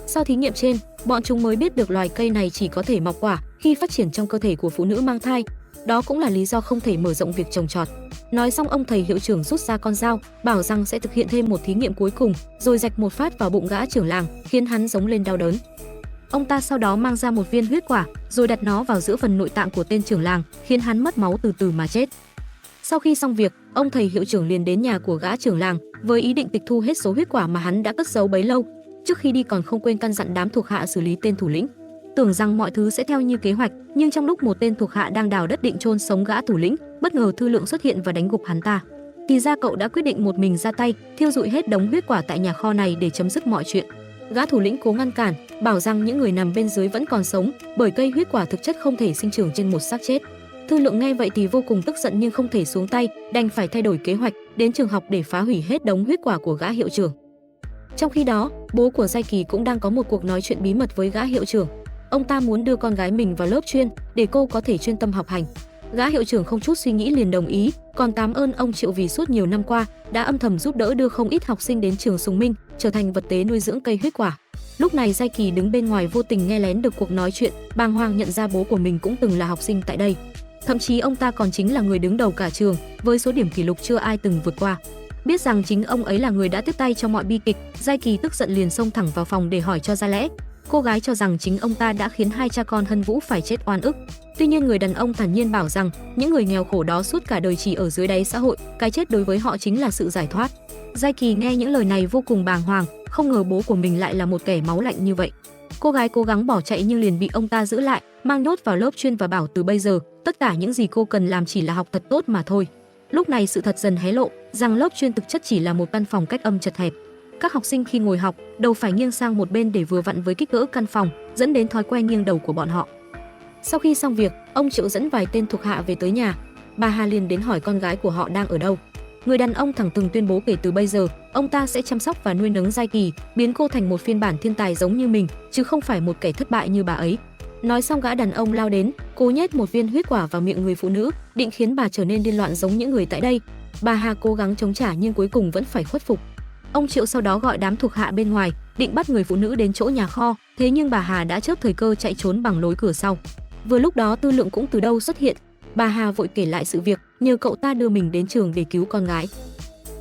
Sau thí nghiệm trên, bọn chúng mới biết được loài cây này chỉ có thể mọc quả khi phát triển trong cơ thể của phụ nữ mang thai. Đó cũng là lý do không thể mở rộng việc trồng trọt. Nói xong ông thầy hiệu trưởng rút ra con dao, bảo rằng sẽ thực hiện thêm một thí nghiệm cuối cùng, rồi rạch một phát vào bụng gã trưởng làng, khiến hắn giống lên đau đớn. Ông ta sau đó mang ra một viên huyết quả, rồi đặt nó vào giữa phần nội tạng của tên trưởng làng, khiến hắn mất máu từ từ mà chết. Sau khi xong việc, ông thầy hiệu trưởng liền đến nhà của gã trưởng làng với ý định tịch thu hết số huyết quả mà hắn đã cất giấu bấy lâu. Trước khi đi còn không quên căn dặn đám thuộc hạ xử lý tên thủ lĩnh. Tưởng rằng mọi thứ sẽ theo như kế hoạch, nhưng trong lúc một tên thuộc hạ đang đào đất định chôn sống gã thủ lĩnh, bất ngờ Thư Lượng xuất hiện và đánh gục hắn ta. Thì ra cậu đã quyết định một mình ra tay, thiêu rụi hết đống huyết quả tại nhà kho này để chấm dứt mọi chuyện. Gã thủ lĩnh cố ngăn cản, bảo rằng những người nằm bên dưới vẫn còn sống, bởi cây huyết quả thực chất không thể sinh trưởng trên một xác chết. Thư Lượng nghe vậy thì vô cùng tức giận nhưng không thể xuống tay, đành phải thay đổi kế hoạch, đến trường học để phá hủy hết đống huyết quả của gã hiệu trưởng. Trong khi đó, bố của Giai Kỳ cũng đang có một cuộc nói chuyện bí mật với gã hiệu trưởng. Ông ta muốn đưa con gái mình vào lớp chuyên để cô có thể chuyên tâm học hành. Gã hiệu trưởng không chút suy nghĩ liền đồng ý, còn cảm ơn ông Triệu vì suốt nhiều năm qua đã âm thầm giúp đỡ đưa không ít học sinh đến trường Sùng Minh, trở thành vật tế nuôi dưỡng cây huyết quả. Lúc này Giai Kỳ đứng bên ngoài vô tình nghe lén được cuộc nói chuyện, bàng hoàng nhận ra bố của mình cũng từng là học sinh tại đây. Thậm chí ông ta còn chính là người đứng đầu cả trường, với số điểm kỷ lục chưa ai từng vượt qua. Biết rằng chính ông ấy là người đã tiếp tay cho mọi bi kịch, Giai Kỳ tức giận liền xông thẳng vào phòng để hỏi cho ra lẽ. Cô gái cho rằng chính ông ta đã khiến hai cha con Hân Vũ phải chết oan ức. Tuy nhiên người đàn ông thản nhiên bảo rằng những người nghèo khổ đó suốt cả đời chỉ ở dưới đáy xã hội, cái chết đối với họ chính là sự giải thoát. Giai Kỳ nghe những lời này vô cùng bàng hoàng, không ngờ bố của mình lại là một kẻ máu lạnh như vậy. Cô gái cố gắng bỏ chạy nhưng liền bị ông ta giữ lại, mang nhốt vào lớp chuyên và bảo từ bây giờ tất cả những gì cô cần làm chỉ là học thật tốt mà thôi. Lúc này sự thật dần hé lộ rằng lớp chuyên thực chất chỉ là một căn phòng cách âm chật hẹp. Các học sinh khi ngồi học đầu phải nghiêng sang một bên để vừa vặn với kích cỡ căn phòng, dẫn đến thói quen nghiêng đầu của bọn họ. Sau khi xong việc, ông Triệu dẫn vài tên thuộc hạ về tới nhà. Bà Hà liền đến hỏi con gái của họ đang ở đâu. Người đàn ông thẳng thừng tuyên bố kể từ bây giờ ông ta sẽ chăm sóc và nuôi nấng Giai Kỳ, biến cô thành một phiên bản thiên tài giống như mình, chứ không phải một kẻ thất bại như bà ấy. Nói xong gã đàn ông lao đến, cố nhét một viên huyết quả vào miệng người phụ nữ, định khiến bà trở nên điên loạn giống những người tại đây. Bà Hà cố gắng chống trả nhưng cuối cùng vẫn phải khuất phục. Ông Triệu sau đó gọi đám thuộc hạ bên ngoài, định bắt người phụ nữ đến chỗ nhà kho, thế nhưng bà Hà đã chớp thời cơ chạy trốn bằng lối cửa sau. Vừa lúc đó Tư Lượng cũng từ đâu xuất hiện. Bà Hà vội kể lại sự việc, nhờ cậu ta đưa mình đến trường để cứu con gái.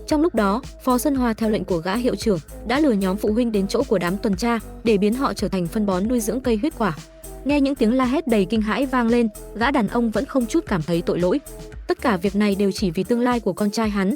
Trong lúc đó, Phó Xuân Hoa theo lệnh của gã hiệu trưởng đã lừa nhóm phụ huynh đến chỗ của đám tuần tra để biến họ trở thành phân bón nuôi dưỡng cây huyết quả. Nghe những tiếng la hét đầy kinh hãi vang lên, gã đàn ông vẫn không chút cảm thấy tội lỗi. Tất cả việc này đều chỉ vì tương lai của con trai hắn.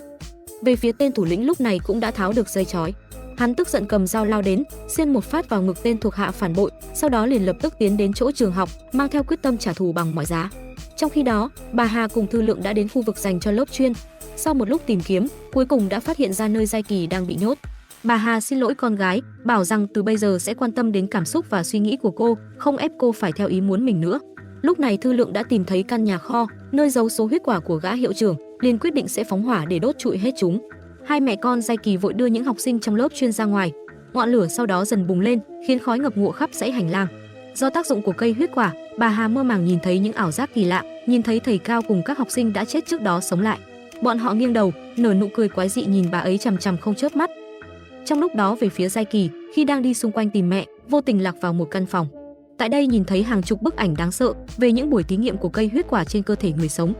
Về phía tên thủ lĩnh lúc này cũng đã tháo được dây trói. Hắn tức giận cầm dao lao đến, xiên một phát vào ngực tên thuộc hạ phản bội, sau đó liền lập tức tiến đến chỗ trường học, mang theo quyết tâm trả thù bằng mọi giá. Trong khi đó, bà Hà cùng Thư Lượng đã đến khu vực dành cho lớp chuyên. Sau một lúc tìm kiếm, cuối cùng đã phát hiện ra nơi Giai Kỳ đang bị nhốt. Bà Hà xin lỗi con gái, bảo rằng từ bây giờ sẽ quan tâm đến cảm xúc và suy nghĩ của cô, không ép cô phải theo ý muốn mình nữa. Lúc này Thư Lượng đã tìm thấy căn nhà kho, nơi giấu số huyết quả của gã hiệu trưởng, liền quyết định sẽ phóng hỏa để đốt trụi hết chúng. Hai mẹ con Giai Kỳ vội đưa những học sinh trong lớp chuyên ra ngoài. Ngọn lửa sau đó dần bùng lên, khiến khói ngập ngụa khắp dãy hành lang. Do tác dụng của cây huyết quả, bà Hà mơ màng nhìn thấy những ảo giác kỳ lạ, nhìn thấy thầy Cao cùng các học sinh đã chết trước đó sống lại. Bọn họ nghiêng đầu, nở nụ cười quái dị nhìn bà ấy chằm chằm không chớp mắt. Trong lúc đó về phía Giai Kỳ, khi đang đi xung quanh tìm mẹ, vô tình lạc vào một căn phòng. Tại đây nhìn thấy hàng chục bức ảnh đáng sợ về những buổi thí nghiệm của cây huyết quả trên cơ thể người sống.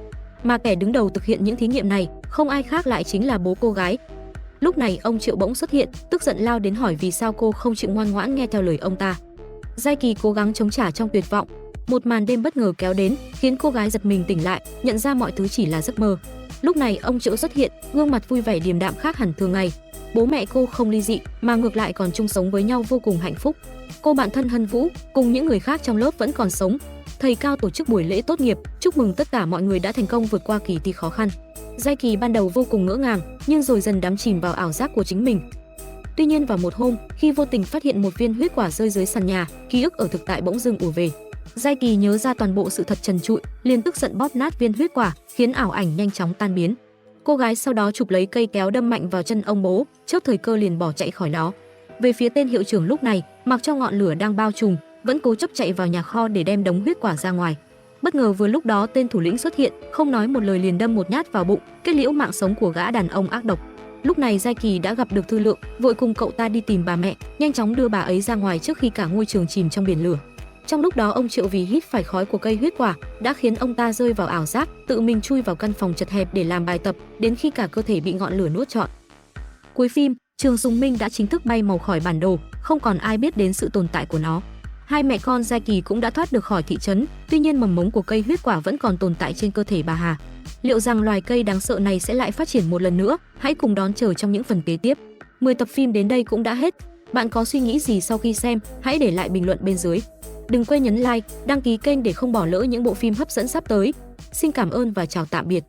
Mà kẻ đứng đầu thực hiện những thí nghiệm này không ai khác lại chính là bố cô gái. Lúc này ông Triệu bỗng xuất hiện, tức giận lao đến hỏi vì sao cô không chịu ngoan ngoãn nghe theo lời ông ta. Giai Kỳ cố gắng chống trả trong tuyệt vọng. Một màn đêm bất ngờ kéo đến, khiến cô gái giật mình tỉnh lại, nhận ra mọi thứ chỉ là giấc mơ. Lúc này ông Triệu xuất hiện, gương mặt vui vẻ điềm đạm khác hẳn thường ngày. Bố mẹ cô không ly dị, mà ngược lại còn chung sống với nhau vô cùng hạnh phúc. Cô bạn thân Hân Vũ cùng những người khác trong lớp vẫn còn sống. Thầy Cao tổ chức buổi lễ tốt nghiệp, chúc mừng tất cả mọi người đã thành công vượt qua kỳ thi khó khăn. Giai Kỳ ban đầu vô cùng ngỡ ngàng, nhưng rồi dần đắm chìm vào ảo giác của chính mình. Tuy nhiên vào một hôm, khi vô tình phát hiện một viên huyết quả rơi dưới sàn nhà, ký ức ở thực tại bỗng dưng ùa về. Giai Kỳ nhớ ra toàn bộ sự thật trần trụi, liền tức giận bóp nát viên huyết quả, khiến ảo ảnh nhanh chóng tan biến. Cô gái sau đó chụp lấy cây kéo đâm mạnh vào chân ông bố, chớp thời cơ liền bỏ chạy khỏi đó. Về phía tên hiệu trưởng lúc này, mặc cho ngọn lửa đang bao trùm, vẫn cố chấp chạy vào nhà kho để đem đống huyết quả ra ngoài. Bất ngờ vừa lúc đó tên thủ lĩnh xuất hiện, không nói một lời liền đâm một nhát vào bụng, kết liễu mạng sống của gã đàn ông ác độc. Lúc này Giai Kỳ đã gặp được Thư Lượng, vội cùng cậu ta đi tìm bà mẹ, nhanh chóng đưa bà ấy ra ngoài trước khi cả ngôi trường chìm trong biển lửa. Trong lúc đó ông Triệu vì hít phải khói của cây huyết quả đã khiến ông ta rơi vào ảo giác, tự mình chui vào căn phòng chật hẹp để làm bài tập, đến khi cả cơ thể bị ngọn lửa nuốt trọn. Cuối phim, trường Sùng Minh đã chính thức bay màu khỏi bản đồ, không còn ai biết đến sự tồn tại của nó. Hai mẹ con Giai Kỳ cũng đã thoát được khỏi thị trấn, tuy nhiên mầm mống của cây huyết quả vẫn còn tồn tại trên cơ thể bà Hà. Liệu rằng loài cây đáng sợ này sẽ lại phát triển một lần nữa? Hãy cùng đón chờ trong những phần kế tiếp. 10 tập phim đến đây cũng đã hết. Bạn có suy nghĩ gì sau khi xem? Hãy để lại bình luận bên dưới. Đừng quên nhấn like, đăng ký kênh để không bỏ lỡ những bộ phim hấp dẫn sắp tới. Xin cảm ơn và chào tạm biệt.